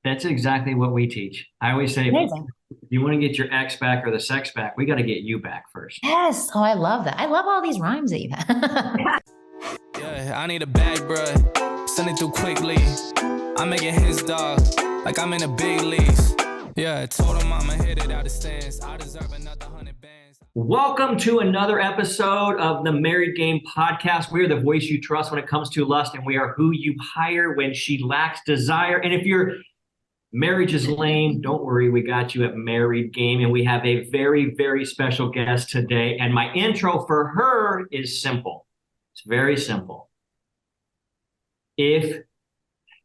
That's exactly what we teach. I always say, if Amazing. you want to get your ex back or the sex back, we got to get you back first. Yes. Oh, I love that. I love all these rhymes that you have. Yeah, I need a bag, bruh. Send it through quickly. I'm making his dog like I'm in the big leagues. Yeah, I told him I'ma hit it out of stands. I deserve another 100 bands. Welcome to another episode of the Married Game Podcast. We are the voice you trust when it comes to lust, and we are who you hire when she lacks desire. And if your marriage is lame, don't worry, we got you at Married Game, and we have a very, very special guest today. And my intro for her is simple. It's very simple. If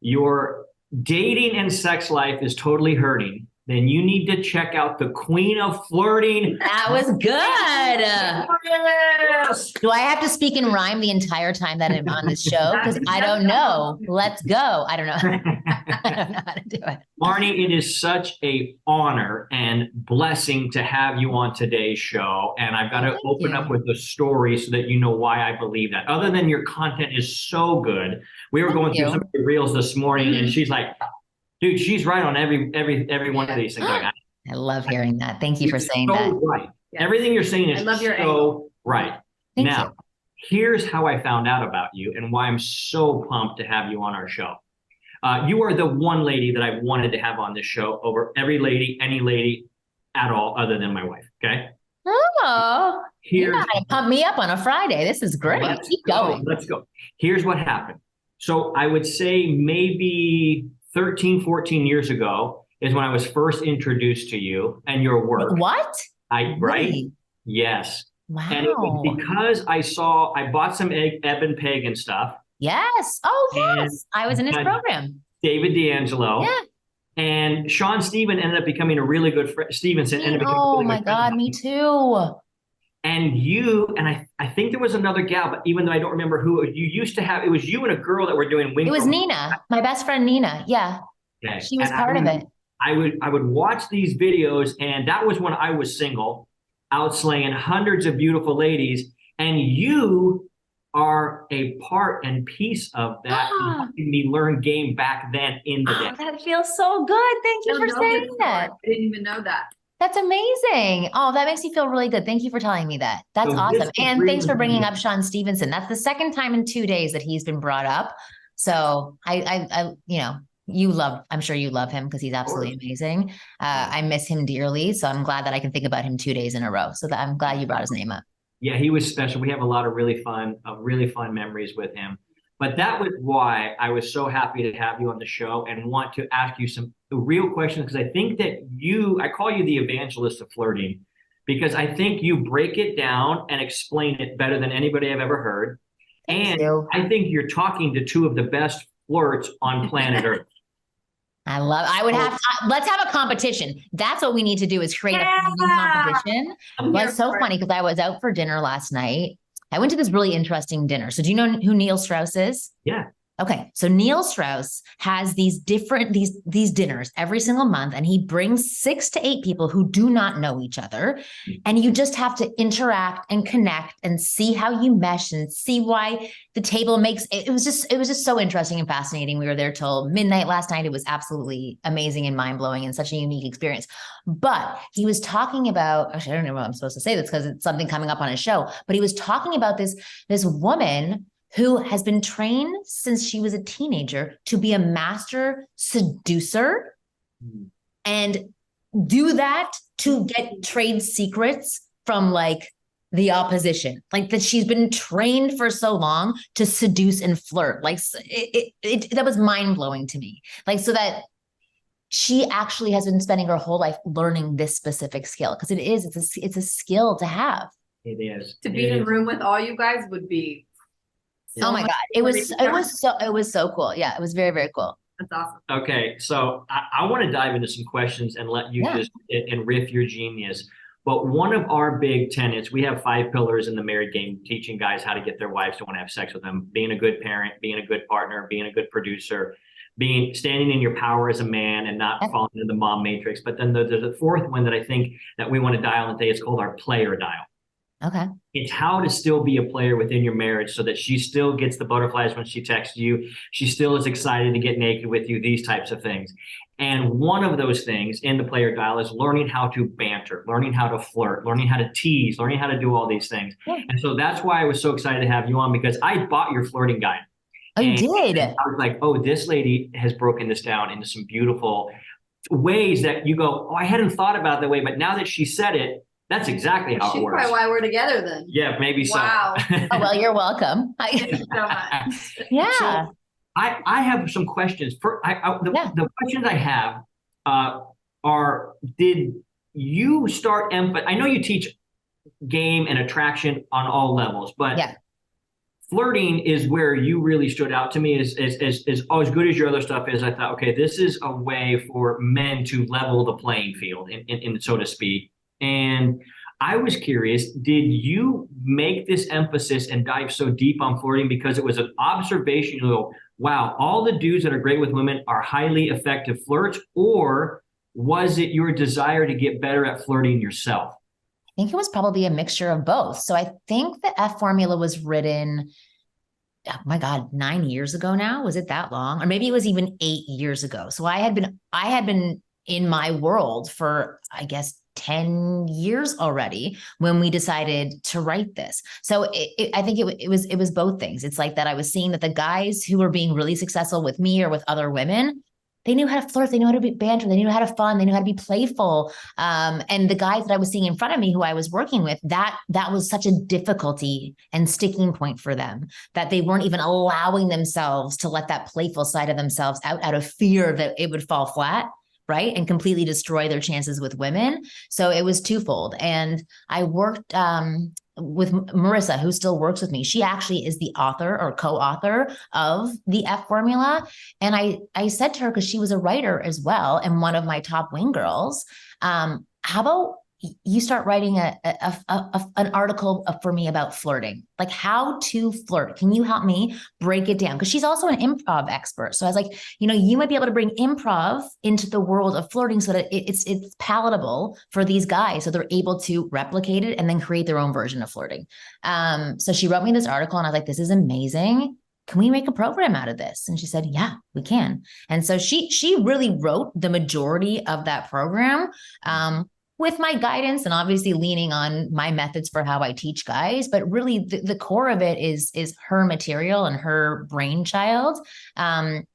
your dating and sex life is totally hurting, then you need to check out the queen of flirting. That was good. Yes! Do I have to speak in rhyme the entire time that I'm on this show? Because I don't know. Let's go. I don't know. I don't know how to do it. Marni, it is such an honor and blessing to have you on today's show. And I've got to open up with a story so that you know why I believe that. Other than your content is so good. We were going through some of the reels this morning, and she's like, dude, she's right on every one of these things. Like, I love hearing that. Thank you for saying that. Right. Yeah. Everything you're saying is so right. Thank now, you. Here's how I found out about you and why I'm so pumped to have you on our show. You are the one lady that I wanted to have on this show over every lady, any lady at all, other than my wife. Okay. Oh, you gotta pump me up on a Friday. This is great. Keep going. Let's go. Here's what happened. So I would say maybe 13, 14 years ago is when I was first introduced to you and your work. What? Right? Really? Yes. Wow. And it was because I bought some Ebb and Pagan stuff. Yes. Oh, yes. I was in his program. David D'Angelo. Yeah. And Sean Steven ended up becoming a really good friend. Stevenson ended up becoming oh a really my good God, friend. me too. And you, and I think there was another gal, but even though I don't remember who, you used to have, it was you and a girl that were doing wing. It was Nina, my best friend Nina. Yeah. Okay. She was part of it. I would watch these videos, and that was when I was single, out slaying hundreds of beautiful ladies. And you are a part and piece of that, and helping me learn game back then in the day. That feels so good. Thank you for saying that. I didn't even know that. That's amazing. Oh, that makes me feel really good. Thank you for telling me that. That's awesome. And thanks for bringing up Sean Stevenson. That's the second time in 2 days that he's been brought up. So I I'm sure you love him because he's absolutely amazing. I miss him dearly. So I'm glad that I can think about him 2 days in a row. So I'm glad you brought his name up. Yeah, he was special. We have a lot of really fun memories with him. But that was why I was so happy to have you on the show and want to ask you some real questions, because I think that I call you the evangelist of flirting, because I think you break it down and explain it better than anybody I've ever heard. And I think you're talking to two of the best flirts on planet Earth. Let's have a competition. That's what we need to do, is create a competition. Well, it's so funny because I was out for dinner last night. I went to this really interesting dinner. So do you know who Neil Strauss is? Yeah. Okay. So Neil Strauss has these dinners every single month, and he brings 6 to 8 people who do not know each other. And you just have to interact and connect and see how you mesh and see why the table makes it. It was just so interesting and fascinating. We were there till midnight last night. It was absolutely amazing and mind-blowing and such a unique experience. But he was talking about, actually, I don't know what I'm supposed to say this because it's something coming up on his show, but he was talking about this woman who has been trained since she was a teenager to be a master seducer and do that to get trade secrets from like the opposition. Like that she's been trained for so long to seduce and flirt. Like that was mind-blowing to me. Like, so that she actually has been spending her whole life learning this specific skill, because it's a skill to have. It is. To be in a room with all you guys would be. Oh my God. It was so cool. Yeah. It was very, very cool. That's awesome. Okay. So I want to dive into some questions and let you just and riff your genius. But one of our big tenets, we have 5 pillars in the married game, teaching guys how to get their wives to want to have sex with them: being a good parent, being a good partner, being a good producer, standing in your power as a man and not falling into the mom matrix. But then there's a 4th one that I think that we want to dial in today. It's called our player dial. Okay. It's how to still be a player within your marriage so that she still gets the butterflies when she texts you. She still is excited to get naked with you, these types of things. And one of those things in the player guile is learning how to banter, learning how to flirt, learning how to tease, learning how to do all these things. Yeah. And so that's why I was so excited to have you on, because I bought your flirting guide. Oh, you did? I was like, oh, this lady has broken this down into some beautiful ways that you go, oh, I hadn't thought about it that way. But now that she said it, that's exactly how it works. She's probably why we're together then. Yeah, maybe so. Wow. Oh, well, you're welcome. Thank you so much. Yeah. So I have some questions. The questions I have are, did you start I know you teach game and attraction on all levels, but flirting is where you really stood out to me as good as your other stuff is. I thought, okay, this is a way for men to level the playing field, in so to speak. And I was curious, did you make this emphasis and dive so deep on flirting because it was an observation, you go, wow, all the dudes that are great with women are highly effective flirts, or was it your desire to get better at flirting yourself? I think it was probably a mixture of both. So I think the F formula was written, oh my God, 9 years ago now. Was it that long? Or maybe it was even 8 years ago. So I had been in my world for, I guess, 10 years already when we decided to write this. So I think it was both things. It's like that I was seeing that the guys who were being really successful with me or with other women, they knew how to flirt. They knew how to be banter. They knew how to have fun. They knew how to be playful. And the guys that I was seeing in front of me who I was working with, that was such a difficulty and sticking point for them that they weren't even allowing themselves to let that playful side of themselves out of fear that it would fall flat, right? And completely destroy their chances with women. So it was twofold. And I worked with Marissa, who still works with me. She actually is the author or co-author of the F formula. And I said to her, because she was a writer as well, and one of my top wing girls, how about you start writing an article for me about flirting, like how to flirt. Can you help me break it down? Because she's also an improv expert. So I was like, you might be able to bring improv into the world of flirting so that it's palatable for these guys, so they're able to replicate it and then create their own version of flirting. So she wrote me this article, and I was like, this is amazing. Can we make a program out of this? And she said, yeah, we can. And so she really wrote the majority of that program, with my guidance and obviously leaning on my methods for how I teach guys. But really the core of it is her material and her brainchild. And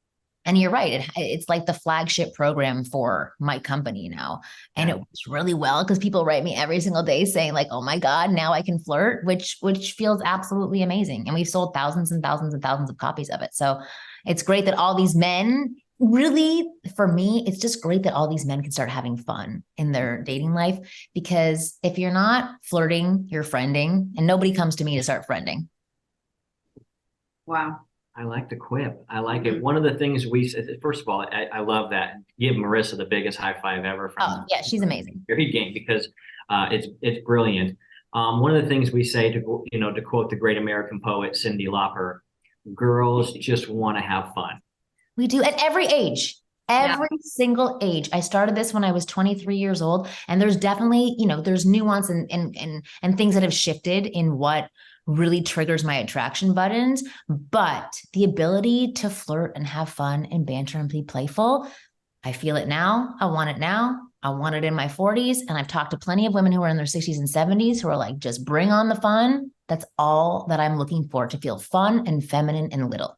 you're right. It's like the flagship program for my company now. And it works really well because people write me every single day saying like, oh my God, now I can flirt, which feels absolutely amazing. And we've sold thousands and thousands and thousands of copies of it. So it's great that all these men, really, for me, it's just great that all these men can start having fun in their dating life, because if you're not flirting, you're friending, and nobody comes to me to start friending. Wow. I like the quip. I like it. One of the things we said, first of all, I love that. Give Marissa the biggest high five ever. Oh yeah, she's amazing. Very game, because it's brilliant. One of the things we say to quote the great American poet Cyndi Lauper, girls just want to have fun. We do at every age, every single age. I started this when I was 23 years old, and there's definitely, there's nuance and things that have shifted in what really triggers my attraction buttons. But the ability to flirt and have fun and banter and be playful, I feel it now. I want it now. I want it in my 40s. And I've talked to plenty of women who are in their 60s and 70s who are like, just bring on the fun. That's all that I'm looking for, to feel fun and feminine and little.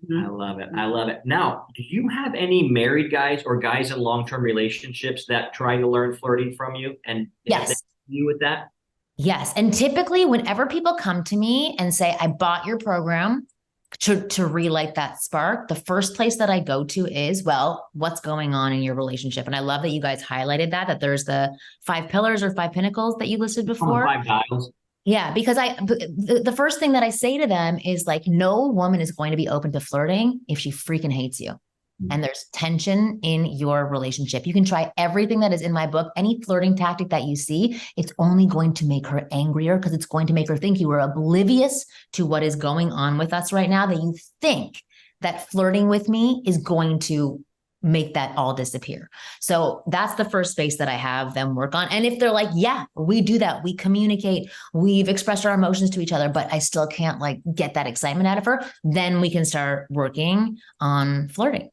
I love it. I love it. Now, do you have any married guys or guys in long-term relationships that try to learn flirting from you? And yes, you with that? Yes. And typically whenever people come to me and say, I bought your program to relight that spark, the first place that I go to is, well, what's going on in your relationship? And I love that you guys highlighted that there's the 5 pillars or 5 pinnacles that you listed before. 5 dials. Yeah, because the first thing that I say to them is like, no woman is going to be open to flirting if she freaking hates you. And there's tension in your relationship. You can try everything that is in my book. Any flirting tactic that you see, it's only going to make her angrier, because it's going to make her think you are oblivious to what is going on with us right now, that you think that flirting with me is going to make that all disappear. So that's the first space that I have them work on. And if they're like, yeah, we do that, we communicate, we've expressed our emotions to each other, but I still can't like get that excitement out of her, then we can start working on flirting.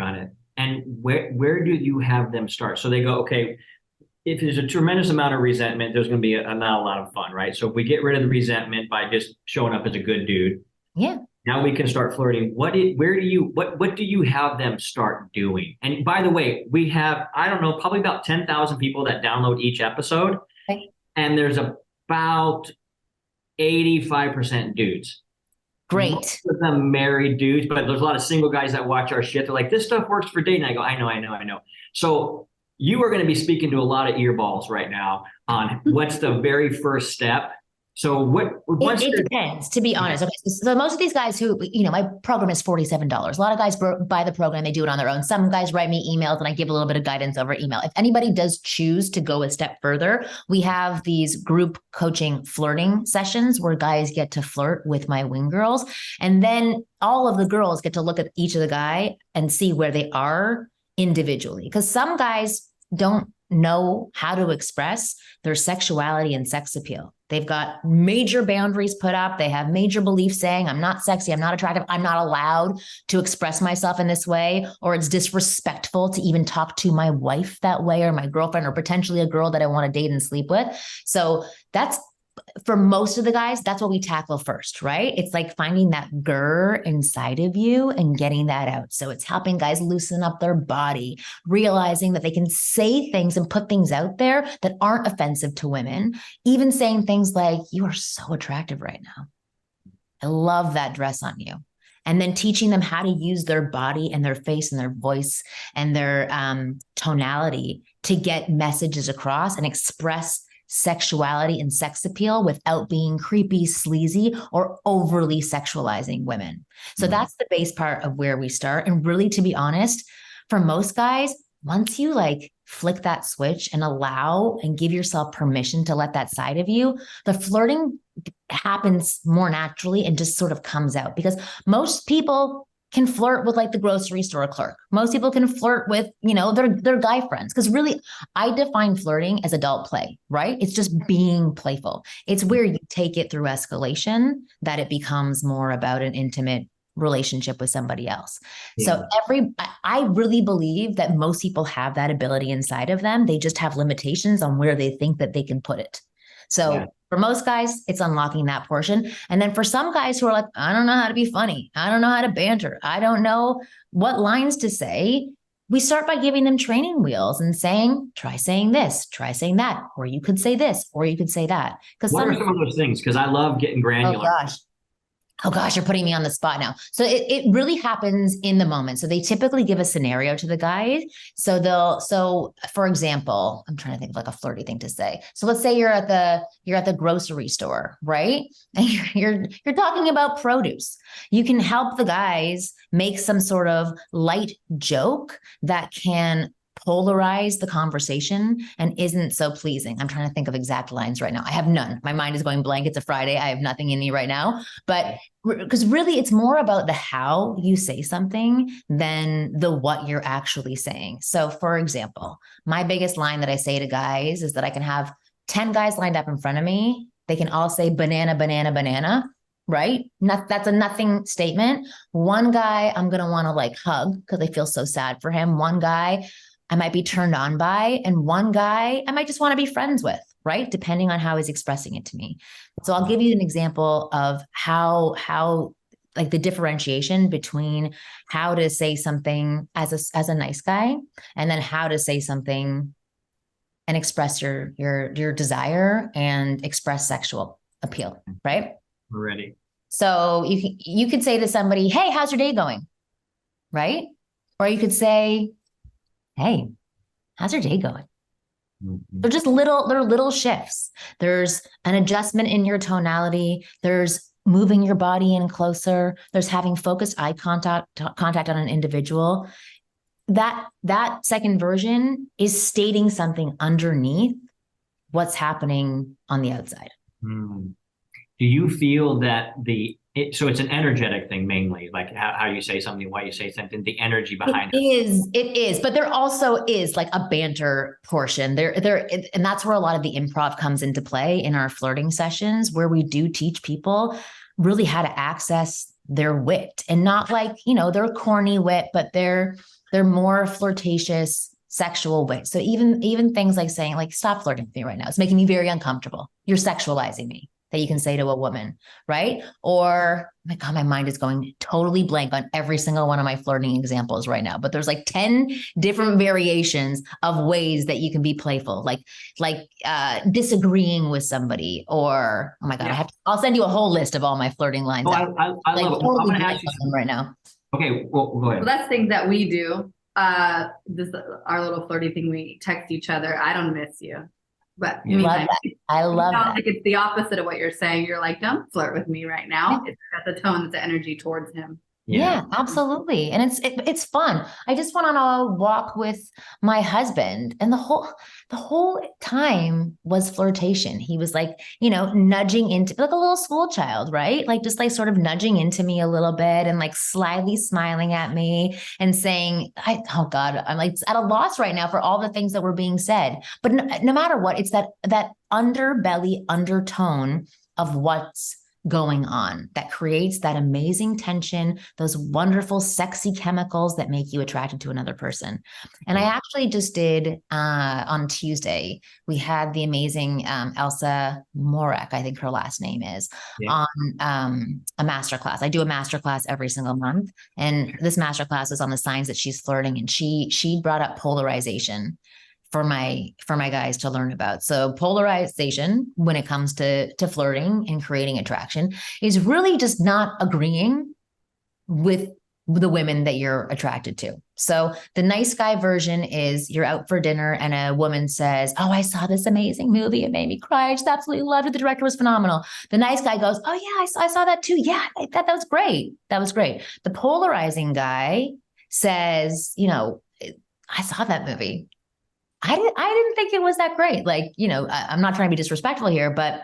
Got it. And where do you have them start? So they go, okay, if there's a tremendous amount of resentment, there's going to be not a lot of fun, right? So if we get rid of the resentment by just showing up as a good dude, Yeah. now we can start flirting. What do you have them start doing? And by the way, we have, I don't know, probably about 10,000 people that download each episode. Okay. And there's about 85% dudes. Great. Most of them married dudes, but there's a lot of single guys that watch our shit. They're like, this stuff works for dating. I go, I know. So you are going to be speaking to a lot of earballs right now on what's the very first step. So it depends, to be honest. Okay, so most of these guys who, my program is $47. A lot of guys buy the program, they do it on their own. Some guys write me emails and I give a little bit of guidance over email. If anybody does choose to go a step further, we have these group coaching flirting sessions where guys get to flirt with my wing girls. And then all of the girls get to look at each of the guy and see where they are individually. Because some guys don't know how to express their sexuality and sex appeal. They've got major boundaries put up. They have major beliefs saying, I'm not sexy, I'm not attractive, I'm not allowed to express myself in this way, or it's disrespectful to even talk to my wife that way, or my girlfriend, or potentially a girl that I want to date and sleep with. So that's, for most of the guys, that's what we tackle first, right? It's like finding that grr inside of you and getting that out. So it's helping guys loosen up their body, realizing that they can say things and put things out there that aren't offensive to women, even saying things like, you are so attractive right now. I love that dress on you. And then teaching them how to use their body and their face and their voice and their tonality to get messages across and express sexuality and sex appeal without being creepy, sleazy, or overly sexualizing women. So that's the base part of where we start. And really, to be honest, for most guys, once you flick that switch and allow and give yourself permission to let that side of you, the flirting happens more naturally and just sort of comes out, because most people can flirt with the grocery store clerk. Most people can flirt with, their guy friends. Because really, I define flirting as adult play, right? It's just being playful. It's where you take it through escalation that it becomes more about an intimate relationship with somebody else. Yeah. So I really believe that most people have that ability inside of them. They just have limitations on where they think that they can put it. So for most guys, it's unlocking that portion. And then for some guys who are like, I don't know how to be funny. I don't know how to banter. I don't know what lines to say. We start by giving them training wheels and saying, try saying this, try saying that, or you could say this, or you could say that. What are some of those things? Because I love getting granular. Oh gosh, you're putting me on the spot now. So it really happens in the moment. So they typically give a scenario to the guys. So for example, I'm trying to think of a flirty thing to say. So let's say you're at the grocery store, right? And you're talking about produce. You can help the guys make some sort of light joke that can polarize the conversation and isn't so pleasing. I'm trying to think of exact lines right now. I have none. My mind is going blank. It's a Friday. I have nothing in me right now. But because really it's more about the how you say something than the what you're actually saying. So for example, my biggest line that I say to guys is that I can have 10 guys lined up in front of me. They can all say banana, banana, banana. Right? That's a nothing statement. One guy I'm going to want to hug because I feel so sad for him. One guy I might be turned on by, and one guy I might just want to be friends with, right? Depending on how he's expressing it to me. So I'll give you an example of how the differentiation between how to say something as a nice guy, and then how to say something and express your desire and express sexual appeal, right? We're ready. So you could say to somebody, hey, how's your day going? Right? Or you could say, hey, how's your day going? Mm-hmm. They're little shifts. There's an adjustment in your tonality. There's moving your body in closer. There's having focused eye contact on an individual. That second version is stating something underneath what's happening on the outside. Mm. Do you feel that so it's an energetic thing mainly, like how you say something, why you say something, the energy behind it? It is, but there also is a banter portion there, and that's where a lot of the improv comes into play in our flirting sessions, where we do teach people really how to access their wit, and not their corny wit, but their they're more flirtatious, sexual ways. So even things like saying, like, stop flirting with me right now. It's making me very uncomfortable. You're sexualizing me. That you can say to a woman, right? Or, oh my God, my mind is going totally blank on every single one of my flirting examples right now. But there's like 10 different variations of ways that you can be playful, like disagreeing with somebody, or, oh my God, I'll send you a whole list of all my flirting lines. Oh, I love it. Totally I'm going to ask you something right now. Okay, well, go ahead. Well, that's things that we do. This our little flirty thing. We text each other. I don't miss you. But I love that. Like it's the opposite of what you're saying. You're like, don't flirt with me right now. It's got the tone, it's the energy towards him. Yeah, absolutely. And it's fun. I just went on a walk with my husband, and the whole time was flirtation. He was like, nudging into, like a little school child, right? Like just like sort of nudging into me a little bit and like slyly smiling at me and saying, oh God, I'm like at a loss right now for all the things that were being said. But no matter what, it's that underbelly undertone of what's going on that creates that amazing tension, those wonderful, sexy chemicals that make you attracted to another person. And I actually just did on Tuesday, we had the amazing Elsa Morek, I think her last name is, on a masterclass. I do a masterclass every single month. And this masterclass is on the signs that she's flirting. And she brought up polarization for my guys to learn about. So polarization, when it comes to flirting and creating attraction, is really just not agreeing with the women that you're attracted to. So the nice guy version is you're out for dinner and a woman says, oh, I saw this amazing movie. It made me cry. I just absolutely loved it. The director was phenomenal. The nice guy goes, oh yeah, I saw that too. Yeah, that was great. That was great. The polarizing guy says, I saw that movie. I didn't think it was that great. Like, I'm not trying to be disrespectful here, but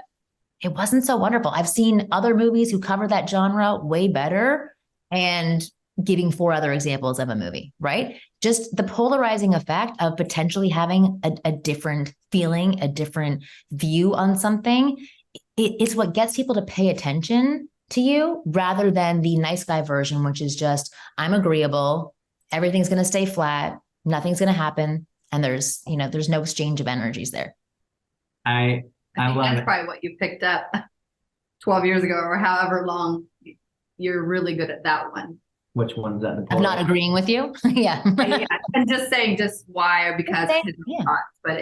it wasn't so wonderful. I've seen other movies who cover that genre way better, and giving 4 other examples of a movie, right? Just the polarizing effect of potentially having a different feeling, a different view on something. It's what gets people to pay attention to you rather than the nice guy version, which is just, I'm agreeable. Everything's going to stay flat. Nothing's going to happen. And there's no exchange of energies there. I think that's probably what you picked up 12 years ago or however long. You're really good at that one. Which one is that? I'm not agreeing with you. Yeah. I'm just saying just why or because his thoughts, but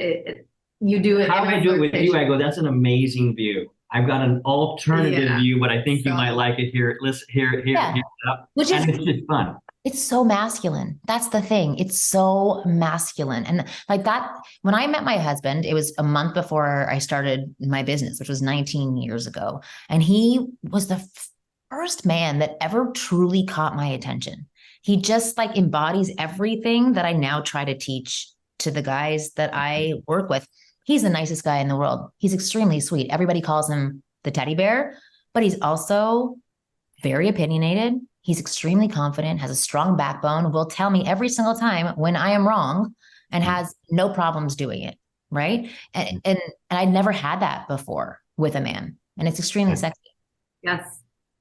you do it. How I do it with you, I go, that's an amazing view. I've got an alternative view, but I think you might like it here. Listen, here. Which is it's just fun. It's so masculine. That's the thing. It's so masculine. And like that, when I met my husband, it was a month before I started my business, which was 19 years ago. And he was the first man that ever truly caught my attention. He just like embodies everything that I now try to teach to the guys that I work with. He's the nicest guy in the world. He's extremely sweet. Everybody calls him the teddy bear, but he's also very opinionated. He's extremely confident, has a strong backbone, will tell me every single time when I am wrong, and has no problems doing it, right? And I'd never had that before with a man, and it's extremely sexy. Yes.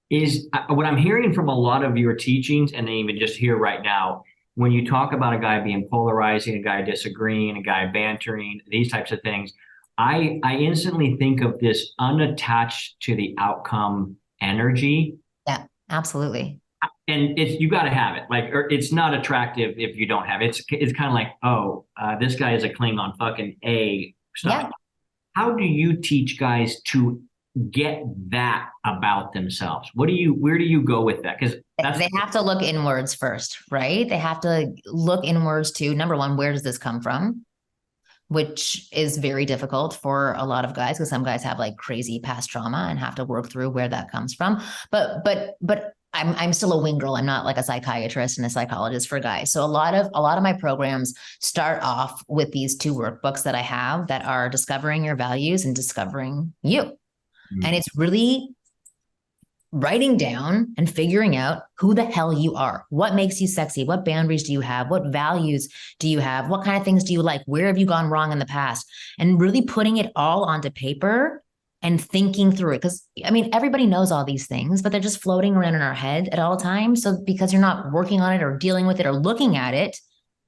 Is what I'm hearing from a lot of your teachings, and even just here right now, when you talk about a guy being polarizing, a guy disagreeing, a guy bantering, these types of things, I instantly think of this unattached to the outcome energy. Yeah, absolutely. And you got to have it. Like, or it's not attractive if you don't have it. It's kind of like, this guy is a Klingon fucking A stuff. Yeah. How do you teach guys to get that about themselves? Where do you go with that? Because they have to look inwards first, right? They have to look inwards to, number one, where does this come from? Which is very difficult for a lot of guys, because some guys have like crazy past trauma and have to work through where that comes from. But I'm still a wing girl. I'm not like a psychiatrist and a psychologist for guys. So a lot of my programs start off with these 2 workbooks that I have that are discovering your values and discovering you. Mm-hmm. And it's really writing down and figuring out who the hell you are. What makes you sexy? What boundaries do you have? What values do you have? What kind of things do you like? Where have you gone wrong in the past? And really putting it all onto paper and thinking through it. Because everybody knows all these things, but they're just floating around in our head at all times. So because you're not working on it or dealing with it or looking at it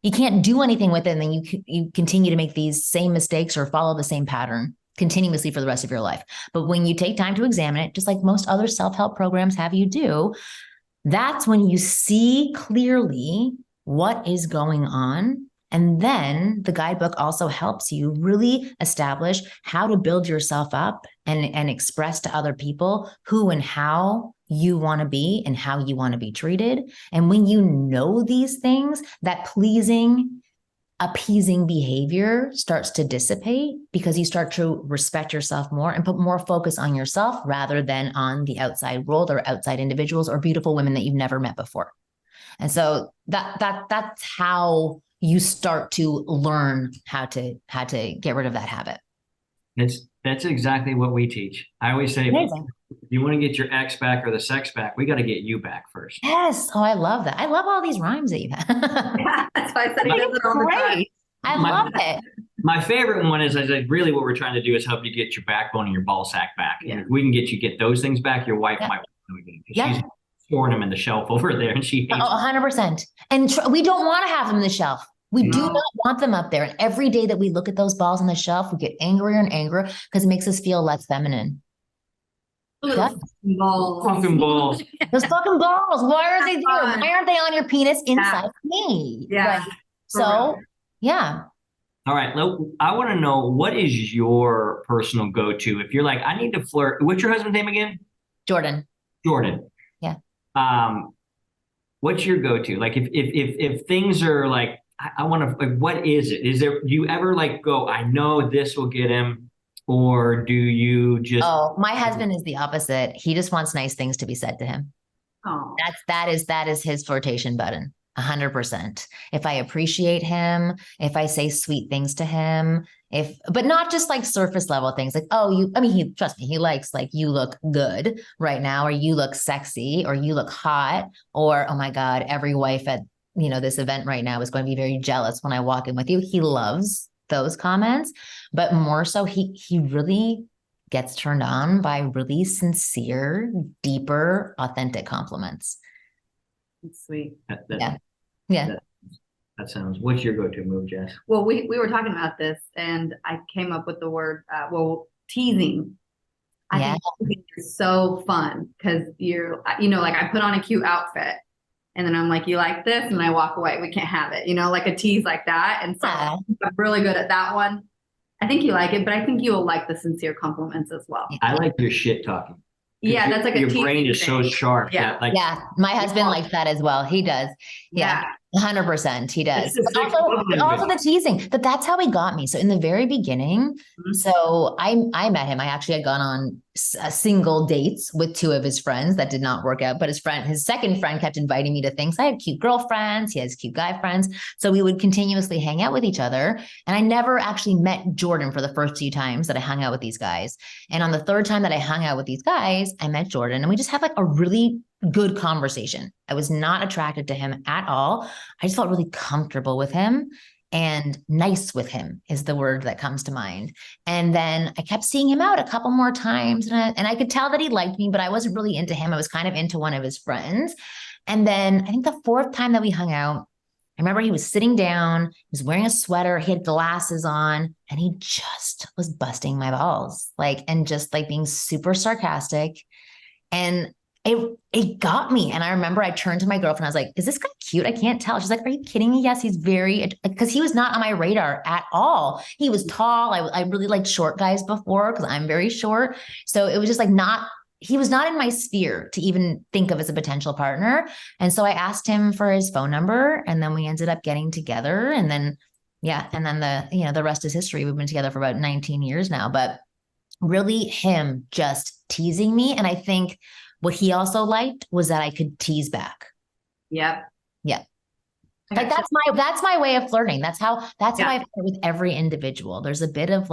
You can't do anything with it. And then you continue to make these same mistakes or follow the same pattern continuously for the rest of your life. But when you take time to examine it, just like most other self-help programs have you do, that's when you see clearly what is going on. And then the guidebook also helps you really establish how to build yourself up and express to other people who and how you want to be and how you want to be treated. And when you know these things, that pleasing, appeasing behavior starts to dissipate because you start to respect yourself more and put more focus on yourself rather than on the outside world or outside individuals or beautiful women that you've never met before. And so that's how you start to learn how to get rid of that habit. That's exactly what we teach. I always say, if you want to get your ex back or the sex back, we got to get you back first. Yes. Oh, I love that. I love all these rhymes that you have. Yeah, that's why I said he does it all the time. I love it. My favorite one is really what we're trying to do is help you get your backbone and your ball sack back. Yeah. And if we can get those things back, your wife might want to do it again. She's storing them in the shelf over there and she hates 100%. And we don't want to have them in the shelf. We do not want them up there. And every day that we look at those balls on the shelf, we get angrier and angrier because it makes us feel less feminine. Balls. fucking balls. Those fucking balls. Why are they there? Why aren't they on your penis inside me? Yeah. Right? So, yeah. All right. I want to know, what is your personal go-to? If you're like, I need to flirt. What's your husband's name again? Jordan. Yeah. What's your go-to? Like if things are like, I want to, like, what is it? Do you ever like go, I know this will get him, or do you just? Oh, my husband is the opposite. He just wants nice things to be said to him. Oh, that is his flirtation button. 100%. If I appreciate him, if I say sweet things to him, but not just like surface level things like, trust me, he likes like, you look good right now, or you look sexy, or you look hot, or, oh my God, every wife at, this event right now is going to be very jealous when I walk in with you. He loves those comments, but more so he really gets turned on by really sincere, deeper, authentic compliments. that's sweet. Yeah. That sounds. What's your go-to move, Jess? Well, we were talking about this, and I came up with the word, teasing. I think teasing is so fun because you're, like I put on a cute outfit, and then I'm like, you like this? And I walk away. We can't have it, like a tease like that. And so I'm really good at that one. I think you like it, but I think you'll like the sincere compliments as well. I like your shit talking. Yeah, that's like your brain is so sharp. Yeah. My husband likes that as well. He does. Yeah. 100%. He does. Also the teasing, but that's how he got me. So in the very beginning, so I met him. I actually had gone on single dates with two of his friends that did not work out, but his second friend kept inviting me to things. I had cute girlfriends. He has cute guy friends. So we would continuously hang out with each other. And I never actually met Jordan for the first 2 times that I hung out with these guys. And on the 3rd time that I hung out with these guys, I met Jordan, and we just had like a really good conversation. I was not attracted to him at all. I just felt really comfortable with him, and nice with him is the word that comes to mind. And then I kept seeing him out a couple more times, and I could tell that he liked me, but I wasn't really into him. I was kind of into one of his friends. And then I think the 4th time that we hung out, I remember he was sitting down, he was wearing a sweater, he had glasses on, and he just was busting my balls, and just being super sarcastic. And it got me. And I remember I turned to my girlfriend. I was like, is this guy cute? I can't tell. She's like, are you kidding me? Yes, he's because he was not on my radar at all. He was tall. I really liked short guys before because I'm very short. So it was just he was not in my sphere to even think of as a potential partner. And so I asked him for his phone number, and then we ended up getting together. And then, the rest is history. We've been together for about 19 years now, but really him just teasing me. And I think what he also liked was that I could tease back. Yep. Yeah. That's my way of flirting. That's how I flirt with every individual. There's a bit of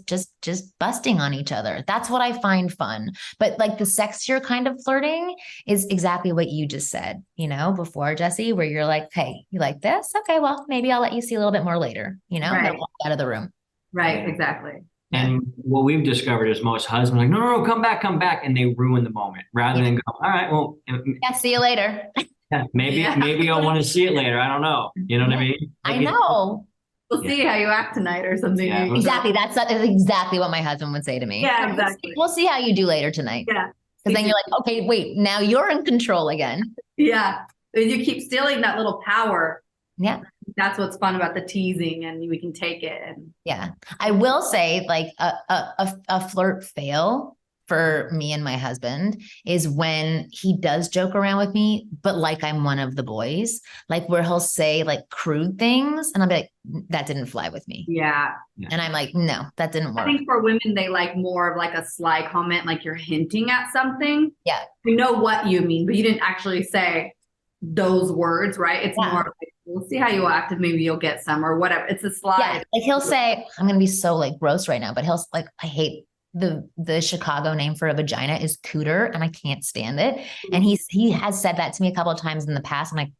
just busting on each other. That's what I find fun. But the sexier kind of flirting is exactly what you just said, before, Jesse, where you're like, hey, you like this? Okay, well, maybe I'll let you see a little bit more later, right. Walk out of the room. Right. Exactly. And what we've discovered is most husbands are like, no, come back. And they ruin the moment rather than go, all right, well. Yeah, see you later. Yeah, maybe I'll want to see it later. I don't know. You know what I mean? I know. We'll see how you act tonight or something. Yeah. Exactly. That's exactly what my husband would say to me. Yeah, exactly. We'll see how you do later tonight. Yeah. Because then you're like, okay, wait, now you're in control again. Yeah. You keep stealing that little power. Yeah. That's what's fun about the teasing, and we can take it. And yeah, I will say, like, a flirt fail for me and my husband is when he does joke around with me, but like I'm one of the boys, like where he'll say like crude things, and I'll be like, that didn't fly with me. Yeah. And I'm like, no, that didn't work. I think for women, they like more of like a sly comment, like you're hinting at something. Yeah. We know what you mean, but you didn't actually say those words, right? It's more like, we'll see how you act, and maybe you'll get some or whatever. It's a slide. Yeah. Like he'll say, I'm going to be so like gross right now, but he'll like, I hate the Chicago name for a vagina is cooter, and I can't stand it. And he has said that to me a couple of times in the past. I'm like,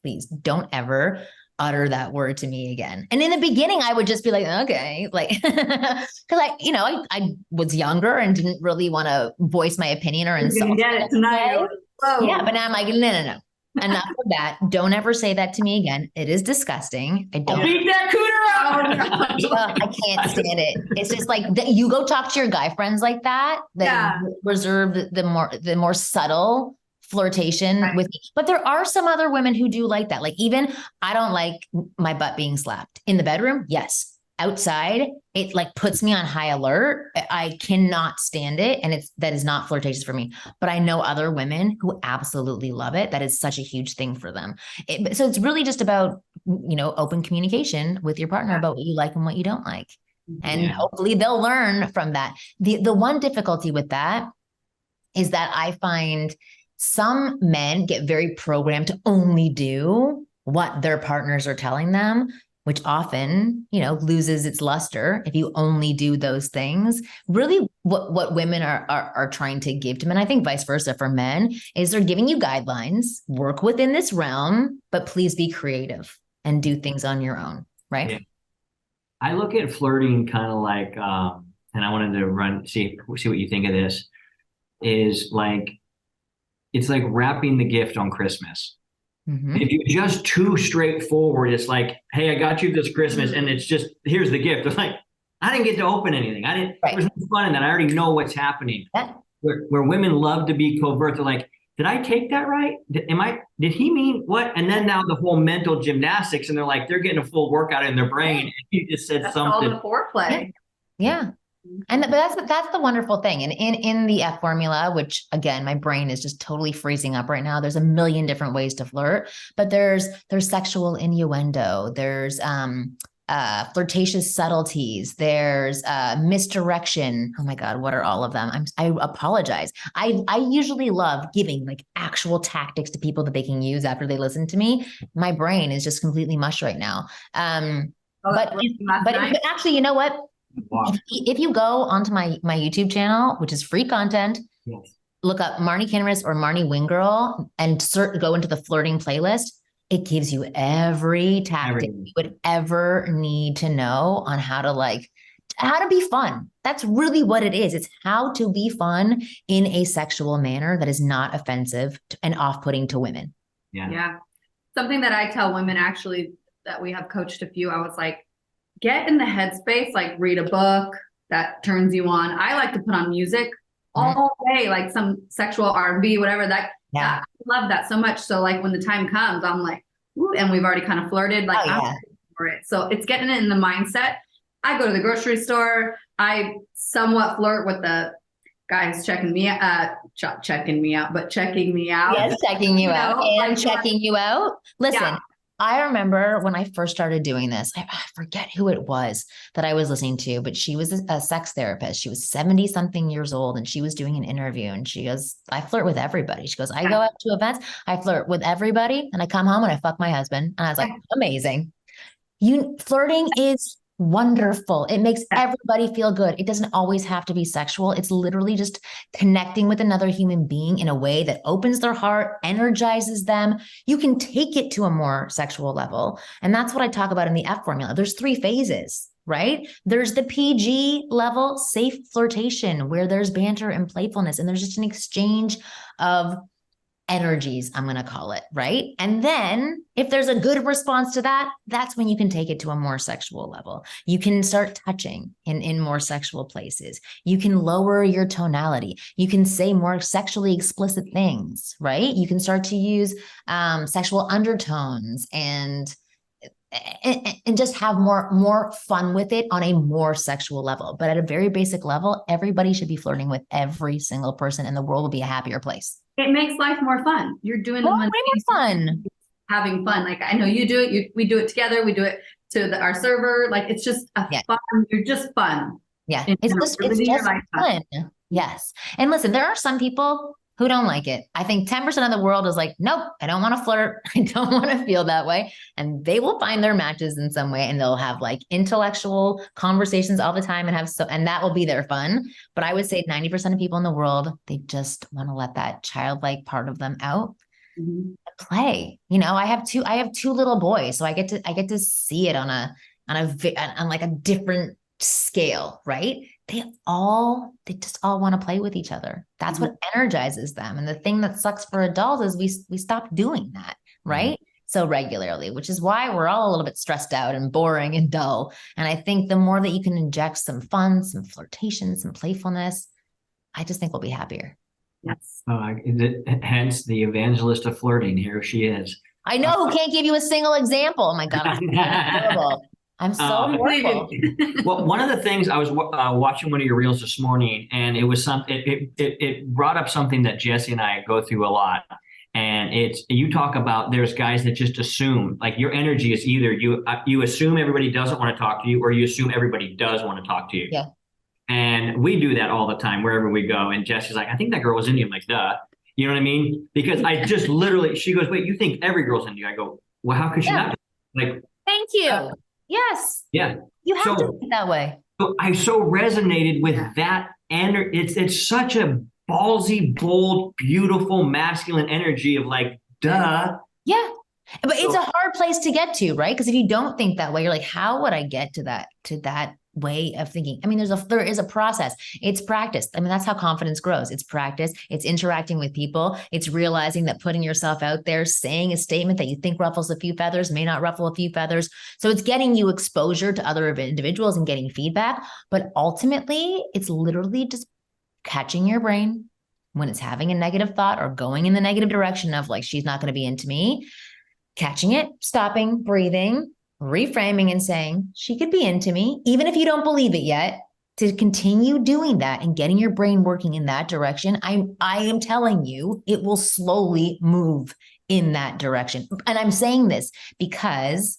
please don't ever utter that word to me again. And in the beginning, I would just be like, okay, like, because I was younger and didn't really want to voice my opinion or insult. Get it tonight. Yeah, but now I'm like, no. Enough of that. Don't ever say that to me again. It is disgusting. I don't beat that cooter out. I can't stand it. It's just like you go talk to your guy friends like that. Reserve the more subtle flirtation with me. But there are some other women who do like that. Like even I don't like my butt being slapped in the bedroom. Yes. Outside, it like puts me on high alert. I cannot stand it. And that is not flirtatious for me. But I know other women who absolutely love it. That is such a huge thing for them. So it's really just about, open communication with your partner about what you like and what you don't like. And hopefully they'll learn from that. The one difficulty with that is that I find some men get very programmed to only do what their partners are telling them, which often, loses its luster if you only do those things. Really what women are trying to give to men, I think vice versa for men, is they're giving you guidelines, work within this realm, but please be creative and do things on your own, right? Yeah. I look at flirting kind of like, and I wanted to see what you think of this, is like, it's like wrapping the gift on Christmas. Mm-hmm. If you're just too straightforward, it's like, hey, I got you this Christmas, and it's just, here's the gift. It's like, I didn't get to open anything. There was no fun in that. I already know what's happening. Yeah. Where women love to be covert. They're like, did I take that right? Did he mean what? And then now the whole mental gymnastics, and they're getting a full workout in their brain. And you just said something. All the foreplay. Yeah. And that's the wonderful thing. And in the F formula, which again, my brain is just totally freezing up right now. There's a million different ways to flirt, but there's sexual innuendo. There's flirtatious subtleties. There's misdirection. Oh my God, what are all of them? I apologize. I usually love giving like actual tactics to people that they can use after they listen to me. My brain is just completely mush right now. But actually, you know what? Wow. If you go onto my YouTube channel, which is free content, look up Marni Kinry or Marni Wingirl and go into the flirting playlist. It gives you every tactic you would ever need to know on how to be fun. That's really what it is. It's how to be fun in a sexual manner that is not offensive and off-putting to women. Yeah. Something that I tell women actually that we have coached a few, I was like, get in the headspace, like read a book that turns you on. I like to put on music all day, like some sexual R&B, whatever that. Yeah. I love that so much. So like when the time comes, I'm like, ooh, and we've already kind of flirted, like I'm ready for it. So it's getting it in the mindset. I go to the grocery store. I somewhat flirt with the guys checking me out. Yes, checking me out. And checking you out. Listen, I remember when I first started doing this, I forget who it was that I was listening to, but she was a sex therapist. She was 70 something years old, and she was doing an interview, and she goes, I flirt with everybody. She goes, I go out to events, I flirt with everybody, and I come home and I fuck my husband. And I was like, amazing. Flirting is wonderful. It makes everybody feel good. It doesn't always have to be sexual. It's literally just connecting with another human being in a way that opens their heart, energizes them. You can take it to a more sexual level. And that's what I talk about in the F formula. There's 3 phases, right? There's the PG level, safe flirtation, where there's banter and playfulness, and there's just an exchange of energies, I'm going to call it, right? And then if there's a good response to that, that's when you can take it to a more sexual level. You can start touching in more sexual places. You can lower your tonality. You can say more sexually explicit things, right? You can start to use sexual undertones and just have more fun with it on a more sexual level. But at a very basic level, everybody should be flirting with every single person, and the world will be a happier place. It makes life more fun. You're doing way more fun. Having fun. Like I know you do it. We do it together. We do it to our server. Like it's just a fun. You're just fun. Yeah, it's just fun. Yes. And listen, there are some people who don't like it. I think 10% of the world is like, nope, I don't want to flirt. I don't want to feel that way. And they will find their matches in some way, and they'll have like intellectual conversations all the time and that will be their fun. But I would say 90% of people in the world, they just want to let that childlike part of them out. Mm-hmm. Play. I have two little boys, so I get to see it on like a different scale, right? They just all want to play with each other. That's what energizes them. And the thing that sucks for adults is we stop doing that, right? So regularly, which is why we're all a little bit stressed out and boring and dull. And I think the more that you can inject some fun, some flirtation, some playfulness, I just think we'll be happier. Yes. Hence the evangelist of flirting. Here she is. I know who can't give you a single example. Oh my God, I'm horrible. I'm so horrible. Well, one of the things I was watching one of your reels this morning, and it was it brought up something that Jesse and I go through a lot. And you talk about there's guys that just assume, like your energy is either you assume everybody doesn't want to talk to you, or you assume everybody does want to talk to you. Yeah. And we do that all the time wherever we go. And Jesse's like, I think that girl was into you. I'm like, duh. You know what I mean? Because I just literally, she goes, wait, you think every girl's into you? I go, well, how could she not? Like, thank you. Yes. Yeah. You have to think that way. So I so resonated with that. And it's such a ballsy, bold, beautiful, masculine energy of like, duh. Yeah. But it's a hard place to get to, right? Because if you don't think that way, you're like, how would I get to that way of thinking? I mean, there is a process. It's practice. I mean, that's how confidence grows. It's practice. It's interacting with people. It's realizing that putting yourself out there, saying a statement that you think ruffles a few feathers may not ruffle a few feathers. So it's getting you exposure to other individuals and getting feedback. But ultimately, it's literally just catching your brain when it's having a negative thought or going in the negative direction of like, she's not going to be into me, catching it, stopping, breathing, reframing and saying, she could be into me, even if you don't believe it yet, to continue doing that and getting your brain working in that direction. I am telling you, it will slowly move in that direction. And I'm saying this because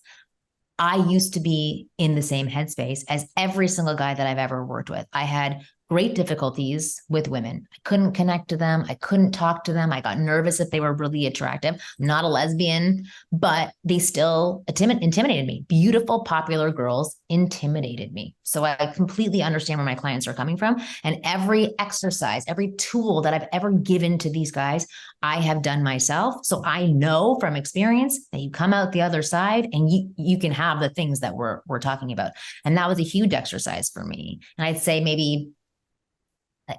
I used to be in the same headspace as every single guy that I've ever worked with. I had great difficulties with women. I couldn't connect to them. I couldn't talk to them. I got nervous if they were really attractive. I'm not a lesbian, but they still intimidated me. Beautiful, popular girls intimidated me. So I completely understand where my clients are coming from. And every exercise, every tool that I've ever given to these guys, I have done myself. So I know from experience that you come out the other side and you can have the things that we're talking about. And that was a huge exercise for me. And I'd say maybe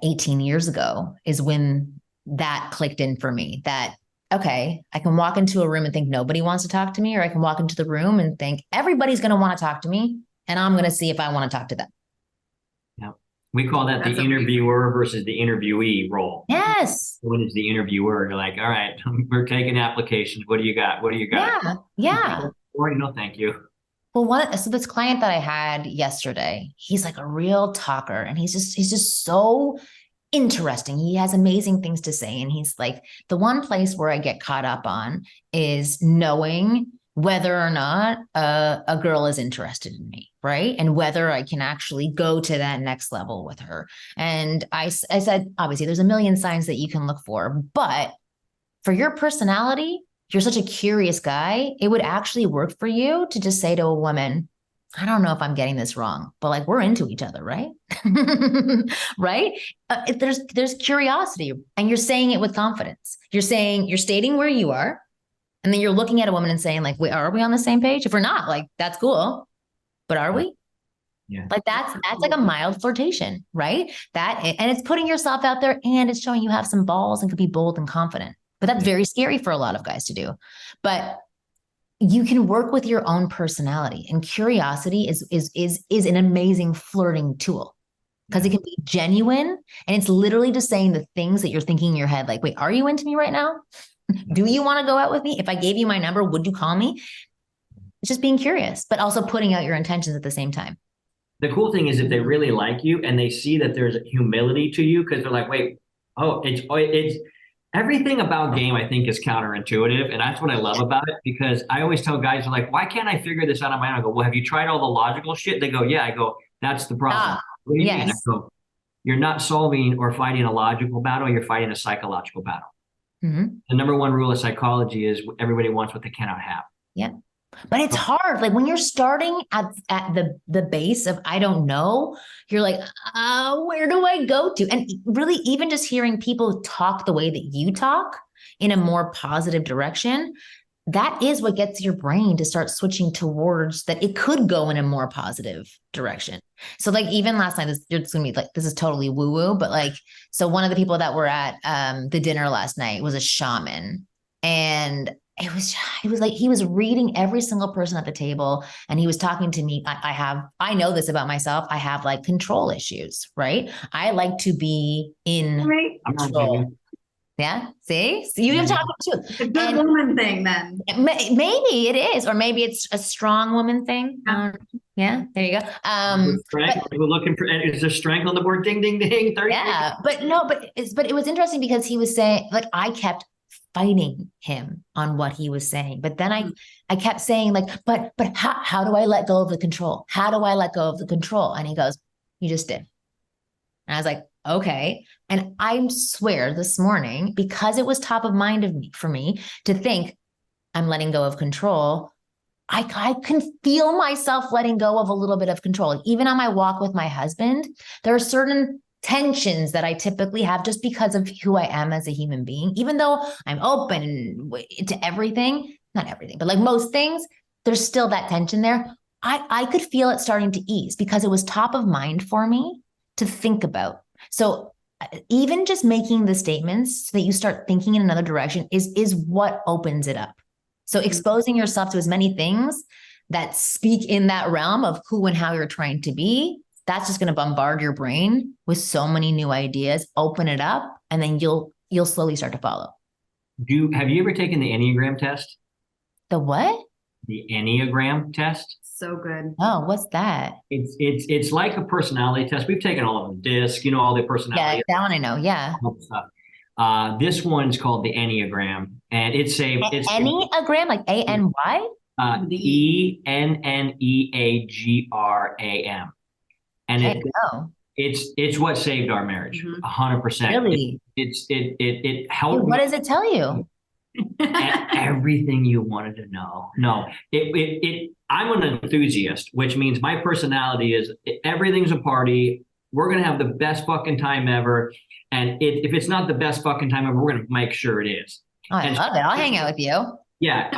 18 years ago is when that clicked in for me, that, okay, I can walk into a room and think nobody wants to talk to me, or I can walk into the room and think everybody's going to want to talk to me, and I'm going to see if I want to talk to them. Yeah. We call that the interviewer versus the interviewee role. Yes. When it's the interviewer, you're like, all right, we're taking applications. What do you got? What do you got? Yeah. Or, no, thank you. Well, so this client that I had yesterday, he's like a real talker, and he's just so interesting. He has amazing things to say. And he's like, the one place where I get caught up on is knowing whether or not a girl is interested in me, right? And whether I can actually go to that next level with her. And I said, obviously, there's a million signs that you can look for, but for your personality, you're such a curious guy, it would actually work for you to just say to a woman, I don't know if I'm getting this wrong, but like, we're into each other, right? Right? If there's curiosity, and you're saying it with confidence. You're stating where you are, and then you're looking at a woman and saying like, wait, are we on the same page? If we're not, like, that's cool, but are we? Yeah. Like that's like a mild flirtation, right? And it's putting yourself out there, and it's showing you have some balls and could be bold and confident. But that's very scary for a lot of guys to do. But you can work with your own personality, and curiosity is an amazing flirting tool because it can be genuine, and it's literally just saying the things that you're thinking in your head. Like, wait, are you into me right now? Do you want to go out with me? If I gave you my number, would you call me? It's just being curious, but also putting out your intentions at the same time. The cool thing is if they really like you and they see that there's humility to you, because they're like, wait, it's everything about game, I think, is counterintuitive. And that's what I love about it, because I always tell guys, like, why can't I figure this out on my own? I go, well, have you tried all the logical shit? They go, yeah. I go, that's the problem. What do you mean? I go, you're not solving or fighting a logical battle. You're fighting a psychological battle. Mm-hmm. The number one rule of psychology is everybody wants what they cannot have. Yeah. But it's hard. Like when you're starting at the base of, I don't know, you're like, where do I go to? And really, even just hearing people talk the way that you talk in a more positive direction, that is what gets your brain to start switching towards that it could go in a more positive direction. So like even last night, it's going to be like, this is totally woo woo, but like, so one of the people that were at the dinner last night was a shaman, and it was like, he was reading every single person at the table, and he was talking to me. I know this about myself. I have like control issues, right? I like to be in control. Yeah. See, so you have talking too. It's a good woman thing then. Maybe it is, or maybe it's a strong woman thing. Yeah. There you go. We're looking for, is there strength on the board? Ding, ding, ding. 30. Yeah. But it was interesting because he was saying, like, I kept fighting him on what he was saying. But then I kept saying like, but how do I let go of the control? How do I let go of the control? And he goes, you just did. And I was like, okay. And I swear this morning, because it was top of mind for me to think I'm letting go of control, I can feel myself letting go of a little bit of control. Even on my walk with my husband, there are certain tensions that I typically have just because of who I am as a human being. Even though I'm open to everything, not everything, but like most things, there's still that tension there. I could feel it starting to ease because it was top of mind for me to think about. So even just making the statements so that you start thinking in another direction is what opens it up. So exposing yourself to as many things that speak in that realm of who and how you're trying to be, that's just going to bombard your brain with so many new ideas, open it up, and then you'll slowly start to follow. Have you ever taken the Enneagram test? The what? The Enneagram test. So good. Oh, what's that? It's like a personality test. We've taken all of them. DISC, all the personality. Yeah, that one I know. Yeah. This one's called the Enneagram, and it's Enneagram, like ANY? ENNEAGRAM. And it's what saved our marriage, 100%. Really? It helped. Dude, what does it tell you? Everything you wanted to know. No, I'm an enthusiast, which means my personality is everything's a party. We're going to have the best fucking time ever. And if it's not the best fucking time ever, we're going to make sure it is. Oh, I love it. I'll hang out with you. Yeah,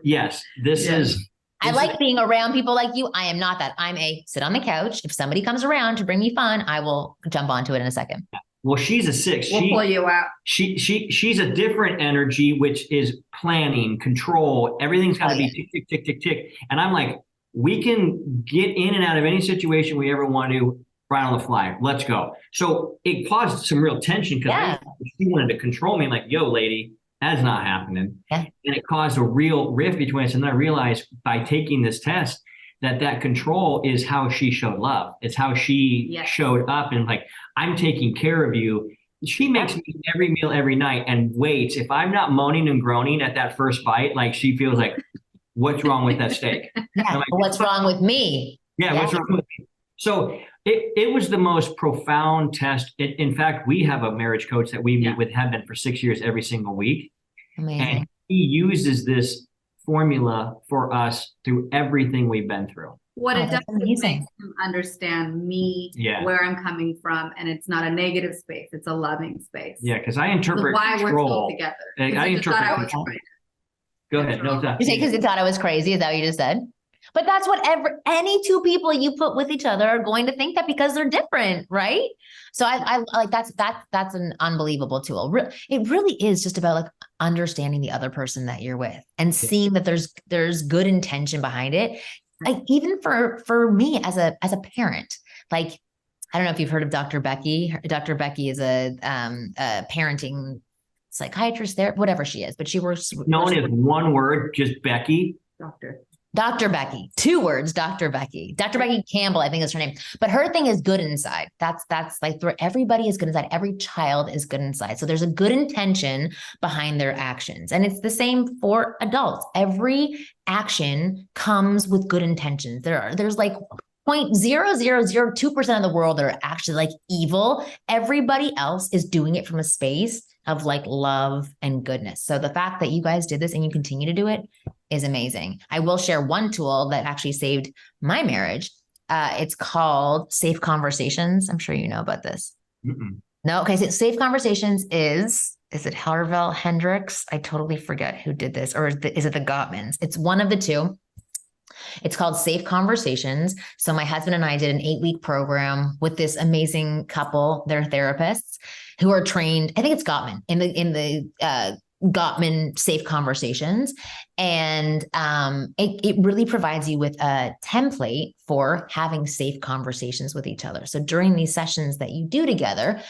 yes, this is. I like being around people like you. I am not that. I'm a sit on the couch. If somebody comes around to bring me fun, I will jump onto it in a second. Well, she's a 6. We'll pull you out. She's a different energy, which is planning, control. Everything's got to be tick, tick, tick, tick, tick. And I'm like, we can get in and out of any situation we ever want to right on the fly. Let's go. So it caused some real tension because she wanted to control me. I'm like, yo, lady, that's not happening. Yeah. And it caused a real rift between us. And then I realized by taking this test that control is how she showed love. It's how she showed up and like, I'm taking care of you. She makes me every meal every night and waits. If I'm not moaning and groaning at that first bite, like she feels like, what's wrong with that steak? Yeah, like, what's wrong with me? Yeah, what's wrong with me? So it was the most profound test. In fact, we have a marriage coach that we meet with, have been for 6 years every single week. Amazing. And he uses this formula for us through everything we've been through. What it does is makes him understand me, where I'm coming from, and it's not a negative space; it's a loving space. Yeah, because I interpret why control. We're still together. I interpret control. Go ahead. No, you say because you thought I was crazy? Is that what you just said? But that's what any two people you put with each other are going to think, that because they're different, right? So I like that's an unbelievable tool. It really is just about like understanding the other person that you're with and seeing that there's good intention behind it. Like even for me as a parent, like I don't know if you've heard of Dr. Becky. Dr. Becky is a parenting psychiatrist there, whatever she is, but she works. Known as one word, just Becky. Dr. Becky, 2 words, Dr. Becky. Dr. Becky Campbell, I think is her name. But her thing is good inside. That's like everybody is good inside. Every child is good inside. So there's a good intention behind their actions. And it's the same for adults. Every action comes with good intentions. There's like 0.0002% of the world that are actually like evil. Everybody else is doing it from a space of like love and goodness. So the fact that you guys did this and you continue to do it is amazing. I will share one tool that actually saved my marriage. It's called Safe Conversations. I'm sure you know about this. No? Okay. So Safe Conversations is it Harville Hendricks? I totally forget who did this. Or is it the Gottmans? It's one of the two. It's called Safe Conversations. So my husband and I did an 8-week program with this amazing couple. They're therapists who are trained. I think it's Gottman in the Gottman Safe Conversations. And it really provides you with a template for having safe conversations with each other. So during these sessions that you do together,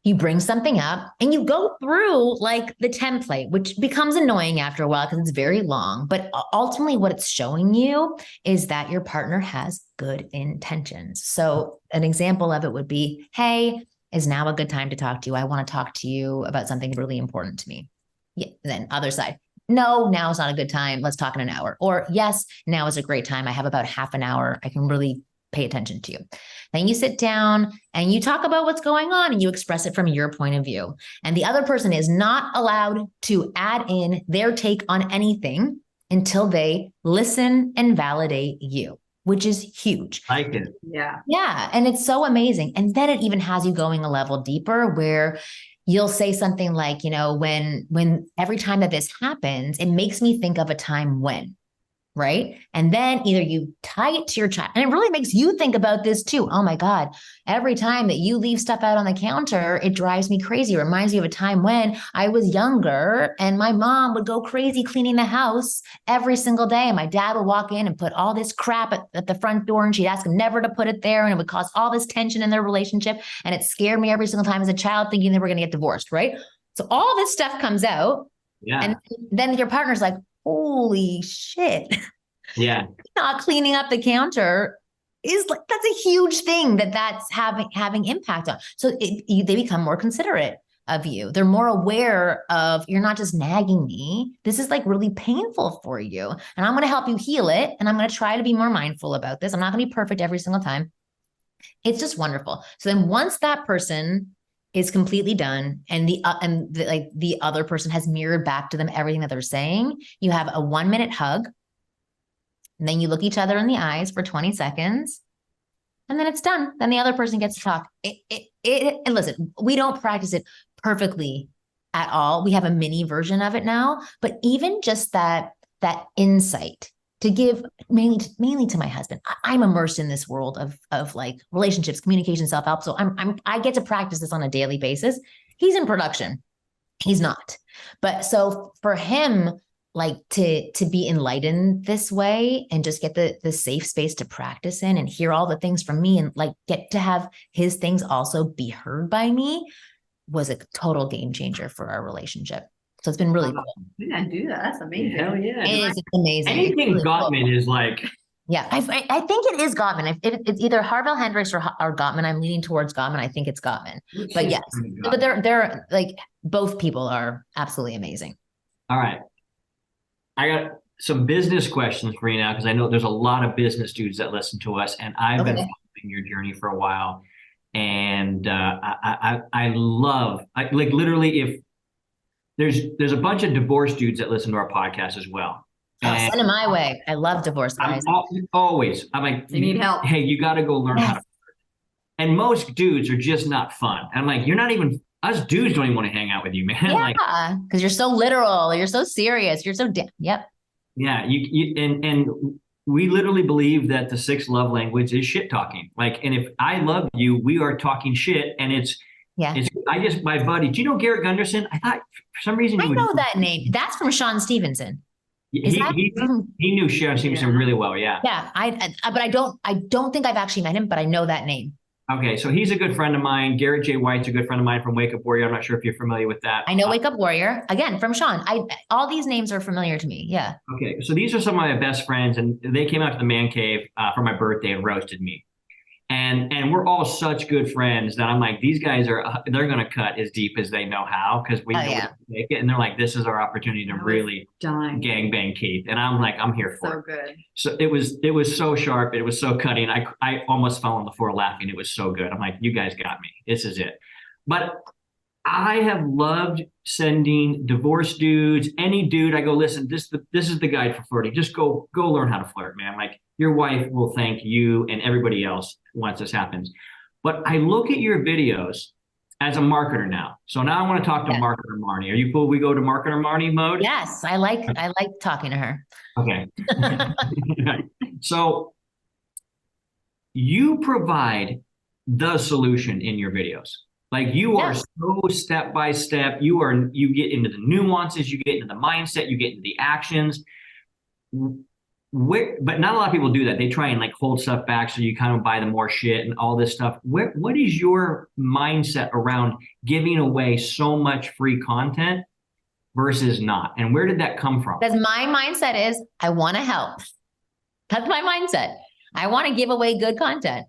you bring something up and you go through like the template, which becomes annoying after a while because it's very long. But ultimately what it's showing you is that your partner has good intentions. So an example of it would be, hey, is now a good time to talk to you? I want to talk to you about something really important to me. Yeah. Then other side, no, now is not a good time. Let's talk in an hour. Or yes, now is a great time. I have about half an hour. I can really pay attention to you. Then you sit down and you talk about what's going on and you express it from your point of view. And the other person is not allowed to add in their take on anything until they listen and validate you, which is huge. I like it. Yeah. Yeah. And it's so amazing. And then it even has you going a level deeper where you'll say something like, you know, when every time that this happens, it makes me think of a time when. Right. And then either you tie it to your child, and it really makes you think about this too. Oh my God, every time that you leave stuff out on the counter, it drives me crazy. It reminds me of a time when I was younger and my mom would go crazy cleaning the house every single day. And my dad would walk in and put all this crap at the front door and she'd ask him never to put it there. And it would cause all this tension in their relationship. And it scared me every single time as a child thinking they were going to get divorced. Right. So all this stuff comes out. Yeah. And then your partner's like, holy shit. Yeah. Not cleaning up the counter is like, that's a huge thing that's having impact on. So they become more considerate of you. They're more aware of, you're not just nagging me. This is like really painful for you. And I'm going to help you heal it. And I'm going to try to be more mindful about this. I'm not going to be perfect every single time. It's just wonderful. So then once that person is completely done and the other person has mirrored back to them everything that they're saying, you have a 1-minute hug. And then you look each other in the eyes for 20 seconds and then it's done. Then the other person gets to talk. And listen, we don't practice it perfectly at all. We have a mini version of it now, but even just that insight to give mainly to my husband. I'm immersed in this world of like relationships, communication, self-help. So I get to practice this on a daily basis. He's in production. He's not. But so for him, like to be enlightened this way and just get the safe space to practice in and hear all the things from me and like get to have his things also be heard by me was a total game changer for our relationship. So it's been really cool. We gotta do that. That's amazing. Hell yeah. It's amazing. Anything really Gottman cool. is like. Yeah, I think it is Gottman. It's either Harville Hendricks or Gottman. I'm leaning towards Gottman. I think it's Gottman. But yes, but they're like both people are absolutely amazing. All right. I got some business questions for you now because I know there's a lot of business dudes that listen to us, and I've been following your journey for a while. And I love like literally if there's a bunch of divorce dudes that listen to our podcast as well. Send them my way. I love divorce guys. I'm like, you need help. Hey, you got to go learn how to. And most dudes are just not fun. And I'm like, you're not even. Us dudes don't even want to hang out with you, man. Yeah, because you're so literal. You're so serious. You're so yep. Yeah, you and we literally believe that the sixth love language is shit talking. Like, and if I love you, we are talking shit, and it's my buddy. Do you know Garrett Gunderson? I thought for some reason I know that name. That's from Sean Stevenson. He knew Sean Stevenson really well. Yeah. Yeah. But I don't think I've actually met him, but I know that name. Okay, so he's a good friend of mine. Garrett J. White's a good friend of mine from Wake Up Warrior. I'm not sure if you're familiar with that. I know Wake Up Warrior, again, from Sean. All these names are familiar to me. Yeah. Okay, so these are some of my best friends, and they came out to the man cave for my birthday and roasted me. And we're all such good friends that I'm like, these guys they're going to cut as deep as they know how, because we know we can make it. And they're like, this is our opportunity to really gangbang Keith. And I'm like, I'm here for it. So good. So it was so sharp. It was so cutting. I almost fell on the floor laughing. It was so good. I'm like, you guys got me. This is it. But I have loved sending divorced dudes, any dude. I go, listen, this is the guide for flirting. Just go learn how to flirt, man. Like, your wife will thank you and everybody else once this happens. But I look at your videos as a marketer now. So now I want to talk to Marketer Marni. Are you cool? We go to Marketer Marni mode? Yes, I like talking to her. Okay. So you provide the solution in your videos. Like, you are so step by step. You get into the nuances, you get into the mindset, you get into the actions. But not a lot of people do that. They try and like hold stuff back so you kind of buy them more shit and all this stuff. What is your mindset around giving away so much free content versus not? And where did that come from? Because my mindset is, I want to help. That's my mindset. I want to give away good content.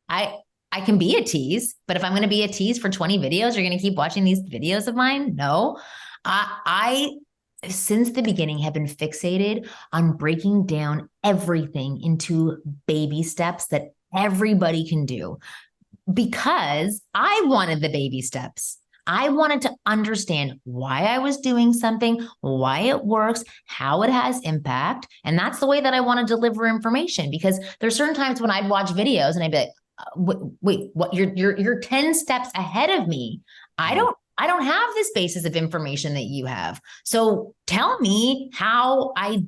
I can be a tease, but if I'm going to be a tease for 20 videos, you're going to keep watching these videos of mine? No. I since the beginning have been fixated on breaking down everything into baby steps that everybody can do, because I wanted the baby steps. I wanted to understand why I was doing something, why it works, how it has impact. And that's the way that I want to deliver information, because there's certain times when I'd watch videos and I'd be like, wait, what? You're 10 steps ahead of me. I don't have this basis of information that you have. So tell me how I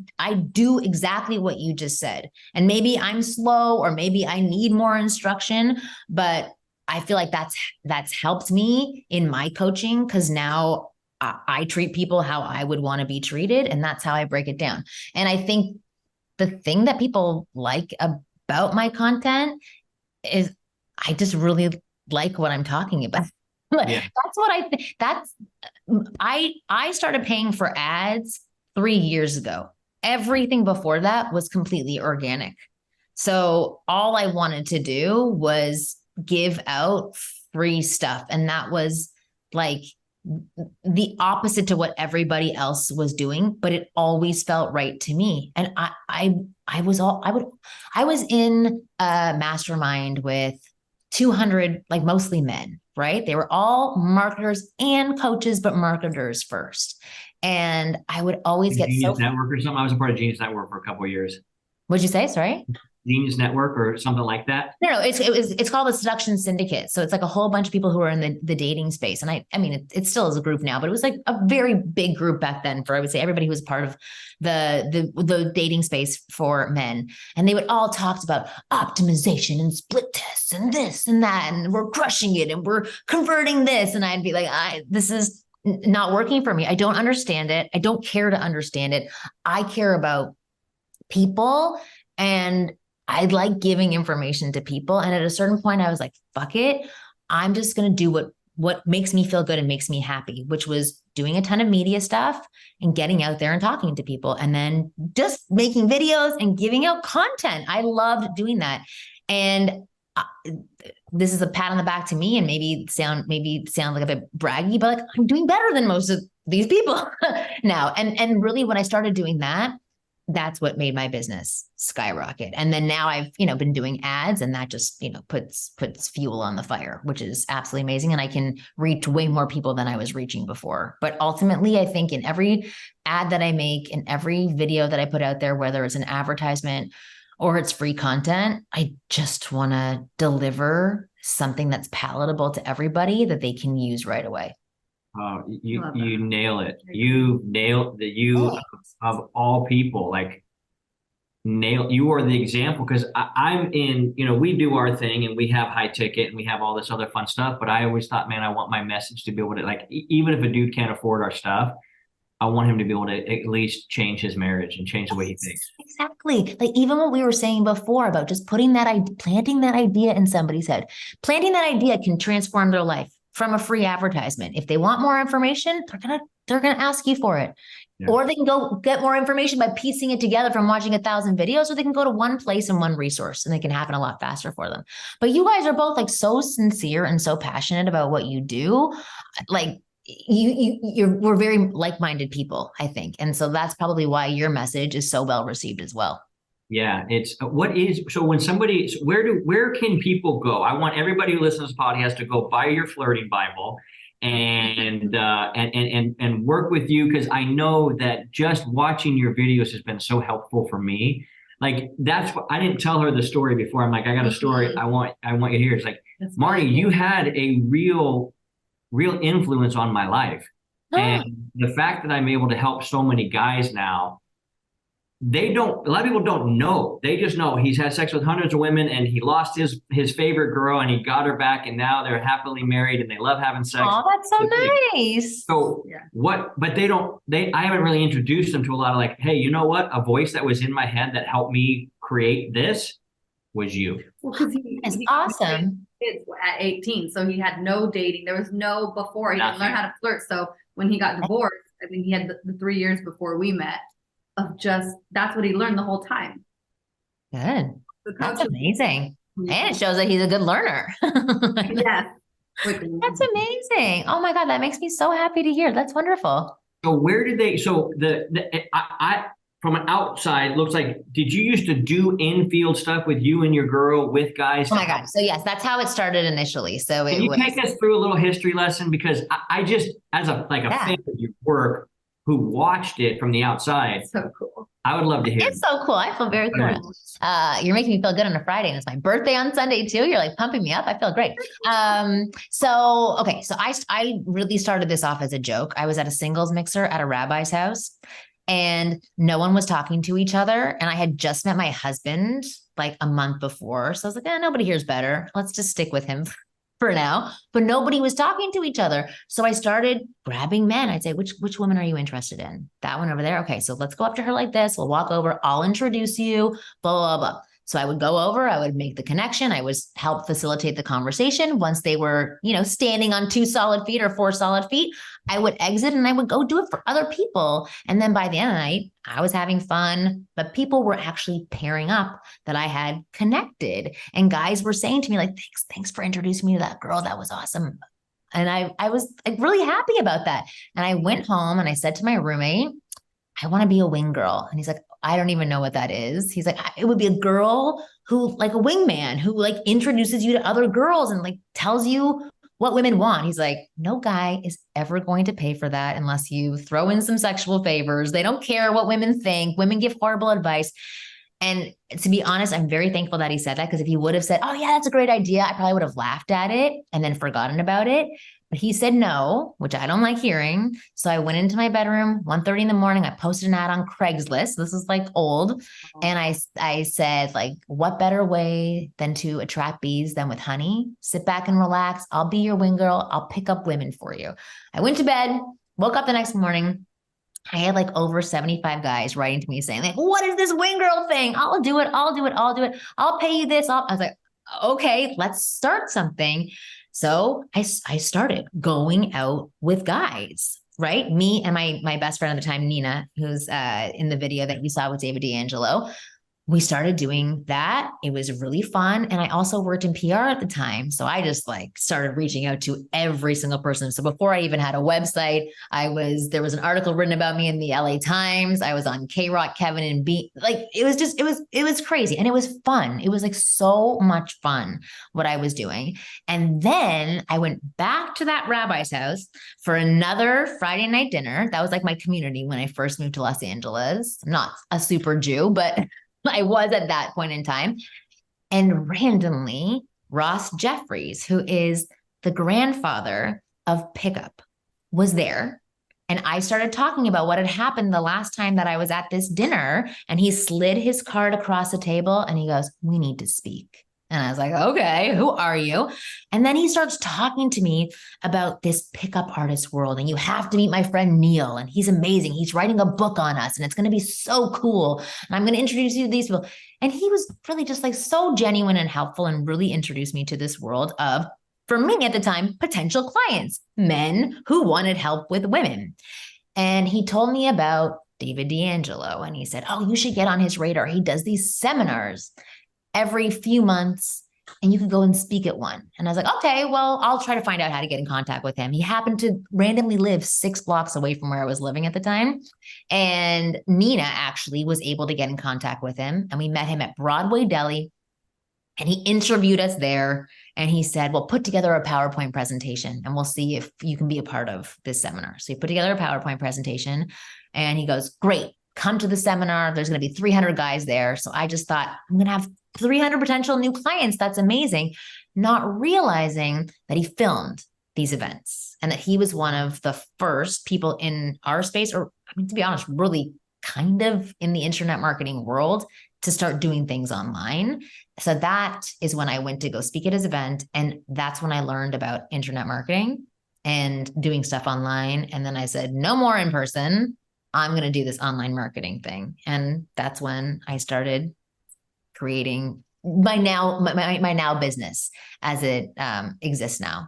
do exactly what you just said. And maybe I'm slow, or maybe I need more instruction, but I feel like that's helped me in my coaching, because now I treat people how I would want to be treated. And that's how I break it down. And I think the thing that people like about my content is I just really like what I'm talking about. Yeah. That's what I think. I started paying for ads 3 years ago. Everything before that was completely organic. So all I wanted to do was give out free stuff. And that was like the opposite to what everybody else was doing, but it always felt right to me. And I was in a mastermind with 200, like mostly men, right? They were all marketers and coaches, but marketers first. And I would always get Genius Network or something. I was a part of Genius Network for a couple of years. What'd you say? Sorry? Genius Network or something like that? No, it's called the Seduction Syndicate. So it's like a whole bunch of people who are in the dating space. And I mean, it still is a group now, but it was like a very big group back then for, I would say, everybody who was part of the dating space for men. And they would all talk about optimization and split tests and this and that, and we're crushing it and we're converting this. And I'd be like, this is not working for me. I don't understand it. I don't care to understand it. I care about people, and I like giving information to people. And at a certain point, I was like, fuck it. I'm just going to do what makes me feel good and makes me happy, which was doing a ton of media stuff and getting out there and talking to people, and then just making videos and giving out content. I loved doing that. And this is a pat on the back to me, and maybe sound like a bit braggy, but like, I'm doing better than most of these people now. And really, when I started doing that, that's what made my business skyrocket. And then now I've, been doing ads, and that just, puts fuel on the fire, which is absolutely amazing. And I can reach way more people than I was reaching before. But ultimately, I think in every ad that I make, in every video that I put out there, whether it's an advertisement or it's free content, I just want to deliver something that's palatable to everybody that they can use right away. You nail it. You nailed the you of all people. Like, you are the example, because I'm in, we do our thing and we have high ticket and we have all this other fun stuff. But I always thought, man, I want my message to be able to, like, even if a dude can't afford our stuff, I want him to be able to at least change his marriage and change the way he thinks. Exactly. Like even what we were saying before about just planting that idea in somebody's head, planting that idea can transform their life from a free advertisement. If they want more information, they're gonna ask you for it. Yeah. Or they can go get more information by piecing it together from watching 1,000 videos, or they can go to one place and one resource and it can happen a lot faster for them. But you guys are both like so sincere and so passionate about what you do. Like we're very like-minded people, I think. And so that's probably why your message is so well received as well. Yeah, so when where can people go? I want everybody who listens to this podcast to go buy your flirting Bible and work with you, because I know that just watching your videos has been so helpful for me. Like that's what I didn't tell her the story before. I'm like, I got a story I want you to hear. It's like, Marni, you had a real influence on my life. And the fact that I'm able to help so many guys now, a lot of people don't know. They just know he's had sex with hundreds of women and he lost his favorite girl and he got her back and now they're happily married and they love having sex. Oh, that's so nice. So but I haven't really introduced them to a lot of like, hey, you know what? A voice that was in my head that helped me create this was you. Well, it's awesome. Kids at 18, so he had no dating. There was no before. He didn't learn how to flirt. So when he got divorced, I mean, he had the 3 years before we met of just, that's what he learned the whole time. Good. That's amazing. And it shows that he's a good learner. Yes. That's amazing. Oh my God, that makes me so happy to hear. That's wonderful. So where did they, so I from an outside, looks like, did you used to do in-field stuff with you and your girl with guys? Oh my God. So yes, that's how it started initially. So can you take us through a little history lesson? Because I just, as a fan of your work who watched it from the outside. So cool. I would love to hear. It's so cool. I feel very cool. You're making me feel good on a Friday, and it's my birthday on Sunday too. You're like pumping me up. I feel great. So I really started this off as a joke. I was at a singles mixer at a rabbi's house, and no one was talking to each other. And I had just met my husband like a month before, so I was like, nobody here's better. Let's just stick with him for now. But nobody was talking to each other. So I started grabbing men. I'd say, which woman are you interested in? That one over there. Okay, so let's go up to her like this. We'll walk over. I'll introduce you, blah, blah, blah. So I would go over, I would make the connection. I would help facilitate the conversation. Once they were, standing on 2 solid feet or 4 solid feet, I would exit and I would go do it for other people. And then by the end of the night, I was having fun, but people were actually pairing up that I had connected. And guys were saying to me like, thanks for introducing me to that girl. That was awesome. And I was like really happy about that. And I went home and I said to my roommate, I want to be a wing girl. And he's like, I don't even know what that is. He's like, it would be a girl who, like a wingman, who like introduces you to other girls and like tells you what women want. He's like, no guy is ever going to pay for that unless you throw in some sexual favors. They don't care what women think. Women give horrible advice. And to be honest, I'm very thankful that he said that, because if he would have said, oh yeah, that's a great idea, I probably would have laughed at it and then forgotten about it. But he said no, which I don't like hearing. So I went into my bedroom, 1:30 in the morning. I posted an ad on Craigslist. This is like old. And I said, like, what better way than to attract bees than with honey? Sit back and relax. I'll be your wing girl. I'll pick up women for you. I went to bed, woke up the next morning. I had like over 75 guys writing to me saying, like, what is this wing girl thing? I'll do it. I'll pay you this. I was like, okay, let's start something. So I started going out with guys, right? Me and my best friend at the time, Nina, who's in the video that you saw with David D'Angelo. We started doing that. It was really fun. And I also worked in PR at the time. So I just like started reaching out to every single person. So before I even had a website, there was an article written about me in the LA Times. I was on K-Rock, Kevin and B. Like, it was crazy. And it was fun. It was like so much fun what I was doing. And then I went back to that rabbi's house for another Friday night dinner. That was like my community when I first moved to Los Angeles. I'm not a super Jew, but I was at that point in time. And randomly, Ross Jeffries, who is the grandfather of Pickup, was there. And I started talking about what had happened the last time that I was at this dinner. And he slid his card across the table and he goes, "We need to speak." And I was like, "Okay, who are you?" And then he starts talking to me about this pickup artist world. And you have to meet my friend Neil. And he's amazing. He's writing a book on us. And it's going to be so cool. And I'm going to introduce you to these people. And he was really just like so genuine and helpful and really introduced me to this world of, for me at the time, potential clients, men who wanted help with women. And he told me about David D'Angelo. And he said, "Oh, you should get on his radar. He does these seminars every few months and you could go and speak at one." And I was like, "Okay, well, I'll try to find out how to get in contact with him." He happened to randomly live 6 blocks away from where I was living at the time. And Nina actually was able to get in contact with him. And we met him at Broadway Deli. And he interviewed us there. And he said, "Well, put together a PowerPoint presentation and we'll see if you can be a part of this seminar." So he put together a PowerPoint presentation and he goes, "Great, come to the seminar. There's going to be 300 guys there." So I just thought, I'm going to have 300 potential new clients. That's amazing. Not realizing that he filmed these events and that he was one of the first people in our space, or I mean, to be honest, really kind of in the internet marketing world, to start doing things online. So that is when I went to go speak at his event. And that's when I learned about internet marketing and doing stuff online. And then I said, no more in person. I'm going to do this online marketing thing. And that's when I started creating my now business as it exists now.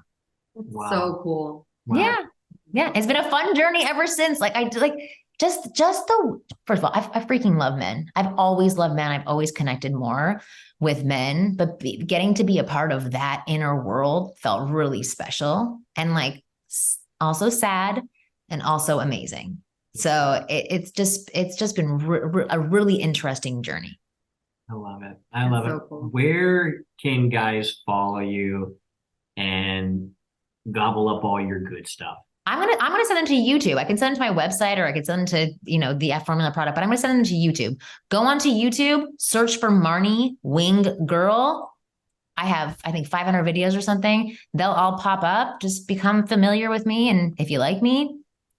Wow. So cool. Wow. Yeah. It's been a fun journey ever since. Just the, first of all, I freaking love men. I've always loved men. I've always connected more with men, but getting to be a part of that inner world felt really special and also sad and also amazing. So it's just been a really interesting journey. I love it. I love it. Cool. Where can guys follow you and gobble up all your good stuff? I'm gonna send them to YouTube. I can send them to my website, or I can send them to the F Formula product. But I'm gonna send them to YouTube. Go onto YouTube, search for Marni Wing Girl. I have, I think, 500 videos or something. They'll all pop up. Just become familiar with me, and if you like me,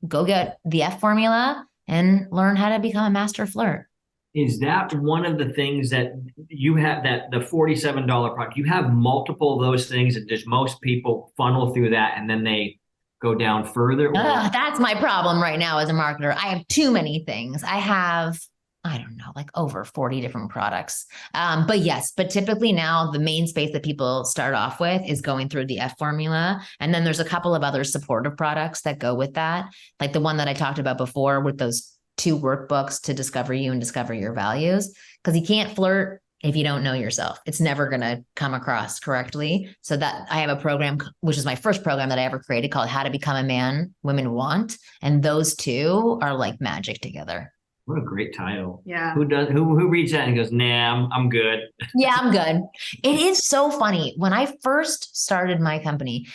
go get the F Formula and learn how to become a master flirt. Is that one of the things that you have, that the $47 product, you have multiple of those things, and just most people funnel through that and then they go down further? That's my problem right now as a marketer. I have too many things. I have, I don't know, over 40 different products. But typically now the main space that people start off with is going through the F Formula. And then there's a couple of other supportive products that go with that. Like the one that I talked about before with those 2 workbooks to discover you and discover your values, because you can't flirt if you don't know yourself. It's never going to come across correctly. So that I have a program, which is my first program that I ever created, called How to Become a Man Women Want. And those 2 are like magic together. What a great title. Yeah. Who reads that and goes, "Nah, I'm good"? Yeah, I'm good. It is so funny. When I first started my company,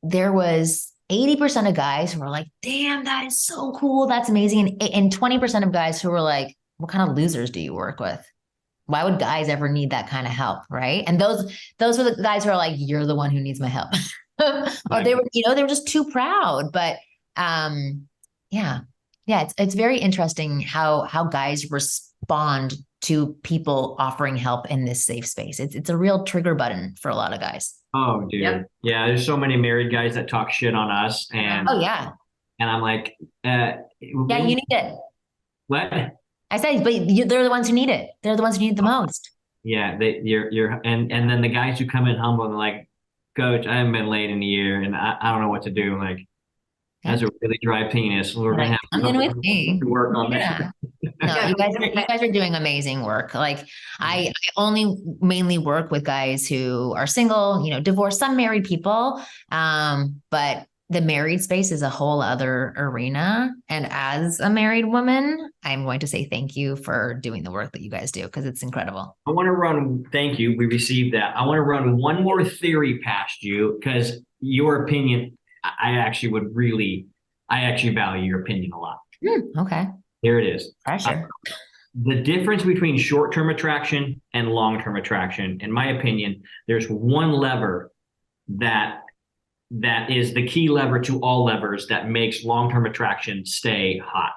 there was 80% of guys who were like, "Damn, that is so cool. That's amazing." And 20% of guys who were like, "What kind of losers do you work with? Why would guys ever need that kind of help?" Right. And those were the guys who are like, "You're the one who needs my help." Or they were just too proud. But it's very interesting how guys respond to people offering help in this safe space. It's a real trigger button for a lot of guys. Oh, dude. Yep. Yeah. There's so many married guys that talk shit on us. And and I'm like, yeah, you need it. What? I said, but they're the ones who need it. They're the ones who need it the most. Yeah. And then the guys who come in humble and like, "Coach, I haven't been late in a year and I don't know what to do." I'm like, "That's a really dry penis. We're going to have to work on that." No, you guys are doing amazing work. I only mainly work with guys who are single, divorced, some married people. But the married space is a whole other arena. And as a married woman, I'm going to say thank you for doing the work that you guys do, because it's incredible. Thank you. We received that. I want to run one more theory past you, because your opinion, I actually value your opinion a lot. Okay. Here it is. Pressure. The difference between short-term attraction and long-term attraction, in my opinion, there's one lever that that is the key lever to all levers that makes long-term attraction stay hot.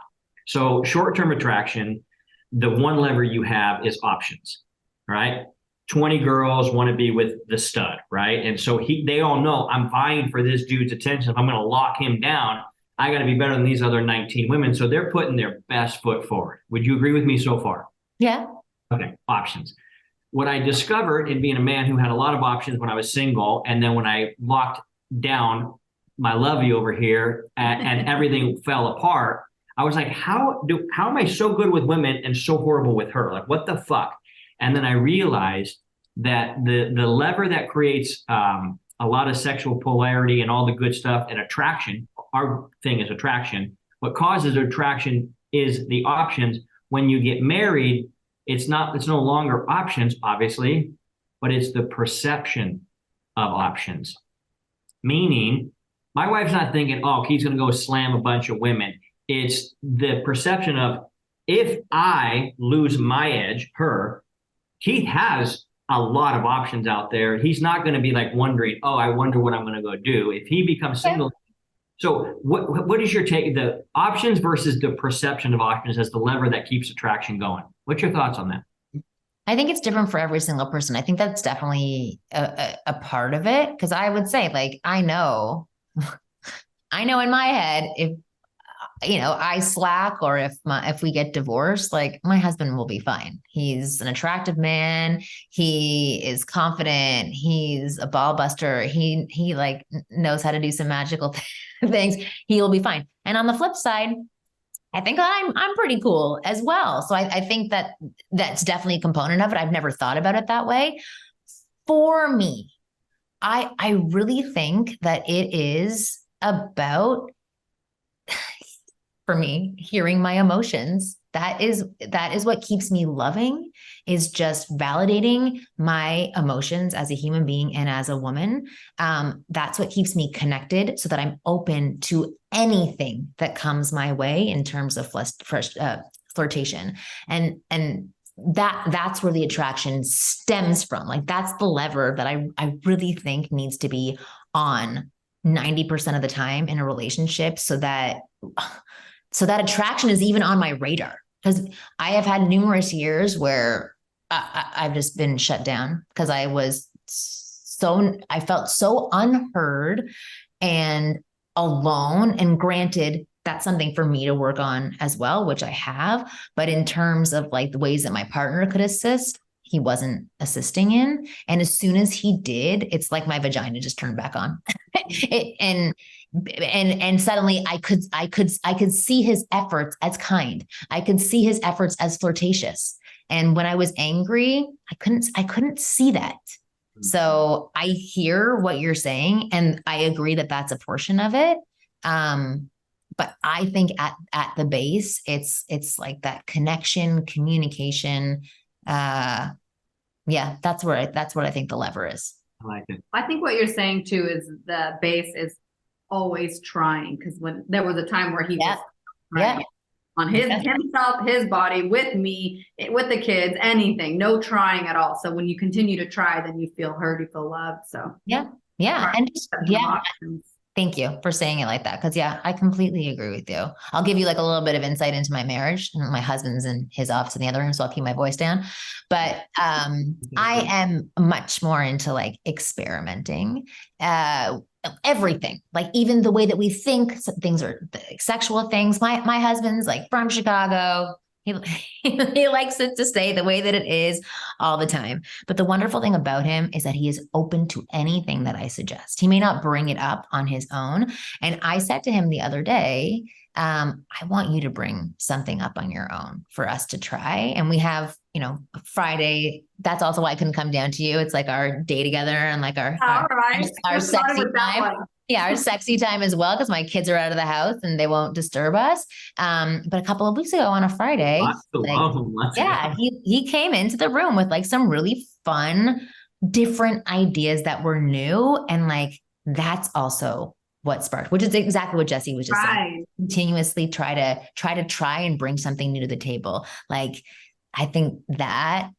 So short-term attraction, the one lever you have is options, right? 20 girls want to be with the stud, right? And so they all know I'm vying for this dude's attention. If I'm going to lock him down, I got to be better than these other 19 women. So they're putting their best foot forward. Would you agree with me so far? Yeah. Okay, options. What I discovered in being a man who had a lot of options when I was single, and then when I locked down my lovey over here and everything fell apart, I was like, how am I so good with women and so horrible with her? Like, what the fuck? And then I realized that the lever that creates a lot of sexual polarity and all the good stuff and attraction, our thing is attraction. What causes attraction is the options. When you get married, it's no longer options, obviously, but it's the perception of options. Meaning, my wife's not thinking, oh, he's going to go slam a bunch of women. It's the perception of, if I lose my edge, her, he has a lot of options out there. He's not going to be like wondering, oh, I wonder what I'm going to go do. If he becomes single. So what is your take? The options versus the perception of options as the lever that keeps attraction going. What's your thoughts on that? I think it's different for every single person. I think that's definitely a part of it. Because I would say, like, I know in my head, if I slack or if we get divorced, like, my husband will be fine. He's an attractive man. He is confident. He's a ball buster. He like knows how to do some magical things. He'll be fine. And on the flip side, I think I'm pretty cool as well. So I think that's definitely a component of it. I've never thought about it that way. For me, I really think that it is about, for me, hearing my emotions. That is what keeps me loving, is just validating my emotions as a human being and as a woman. That's what keeps me connected, so that I'm open to anything that comes my way in terms of flirtation. And that's where the attraction stems from. Like, that's the lever that I really think needs to be on 90% of the time in a relationship, so that attraction is even on my radar. Because I have had numerous years where I've just been shut down because I felt so unheard and alone. And granted, that's something for me to work on as well, which I have. But in terms of like the ways that my partner could assist, he wasn't assisting in. And as soon as he did, it's like my vagina just turned back on. And suddenly I could see his efforts as kind. I could see his efforts as flirtatious. And when I was angry, I couldn't see that. So I hear what you're saying, and I agree that that's a portion of it. But I think at the base, it's like that connection, communication. Yeah, that's what I think the lever is. I like it. I think what you're saying too is the base is always trying, because when there was a time where he was trying on himself, his body, with me, with the kids, anything, no trying at all. So when you continue to try, then you feel heard, you feel loved. So and just, thank you for saying it like that. Because I completely agree with you. I'll give you like a little bit of insight into my marriage. And my husband's in his office in the other room, so I'll keep my voice down. But I am much more into like experimenting, everything, like even the way that we think things are, like sexual things. My husband's like from Chicago. He likes it to stay the way that it is all the time. But the wonderful thing about him is that he is open to anything that I suggest. He may not bring it up on his own. And I said to him the other day, I want you to bring something up on your own for us to try. And we have, Friday. That's also why I couldn't come down to you. It's like our day together and like our sexy time. Yeah, our sexy time as well, because my kids are out of the house and they won't disturb us. But a couple of weeks ago on a Friday, he came into the room with like some really fun, different ideas that were new. And like, that's also what sparked, which is exactly what Jesse was just saying. Continuously try and bring something new to the table. Like, I think that,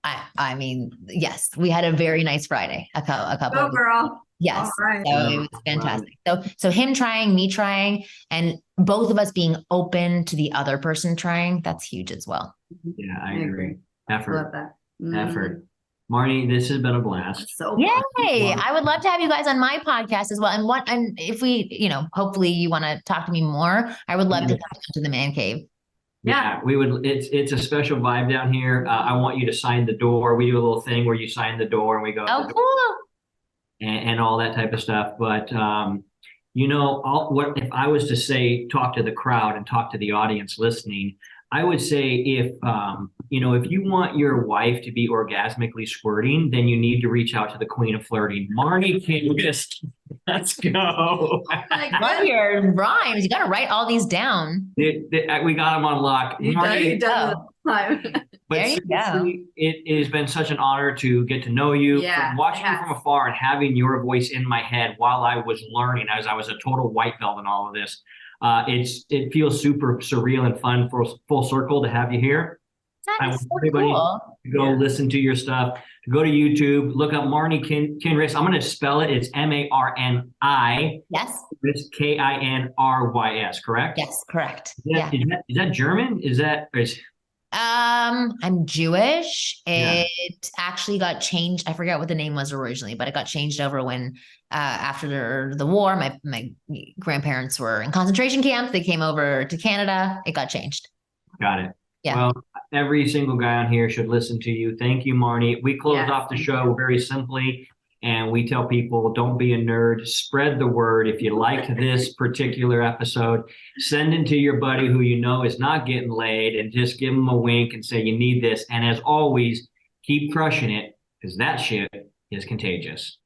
I mean, yes, we had a very nice Friday. A couple. Go girl. Yes. All right. So it was fantastic. So him trying, me trying, and both of us being open to the other person trying, that's huge as well. Yeah, I agree. Effort. Love that. Effort. Marni, this has been a blast. So Yay. I would love to have you guys on my podcast as well. And if we, hopefully you want to talk to me more, I would love to come to the man cave. Yeah, we would. It's a special vibe down here. I want you to sign the door. We do a little thing where you sign the door and we go. Oh, cool. And all that type of stuff. But what if I was to say, talk to the crowd and talk to the audience listening, I would say if you want your wife to be orgasmically squirting, then you need to reach out to the queen of flirting, Marni Kinry. Let's go. Love your rhymes. You got to write all these down. We got them on lock. Marni, but there you go. It has been such an honor to get to know you. Yeah, from watching you from afar and having your voice in my head while I was learning, as I was a total white belt in all of this. It feels super surreal and fun for full circle to have you here. That is so everybody cool. to go listen to your stuff. To go to YouTube, look up Marni Kinry. I'm going to spell it. It's Marni. Yes. It's Kinrys. Correct? Yes, correct. Is that German? I'm Jewish. It actually got changed. I forget what the name was originally, but it got changed over when after the war, my grandparents were in concentration camps. They came over to Canada. It got changed. Got it. Yeah. Well, every single guy on here should listen to you. Thank you, Marni. We close off the show very simply, and we tell people, don't be a nerd. Spread the word. If you liked this particular episode, send it to your buddy who you know is not getting laid, and just give them a wink and say, you need this. And as always, keep crushing it, because that shit is contagious.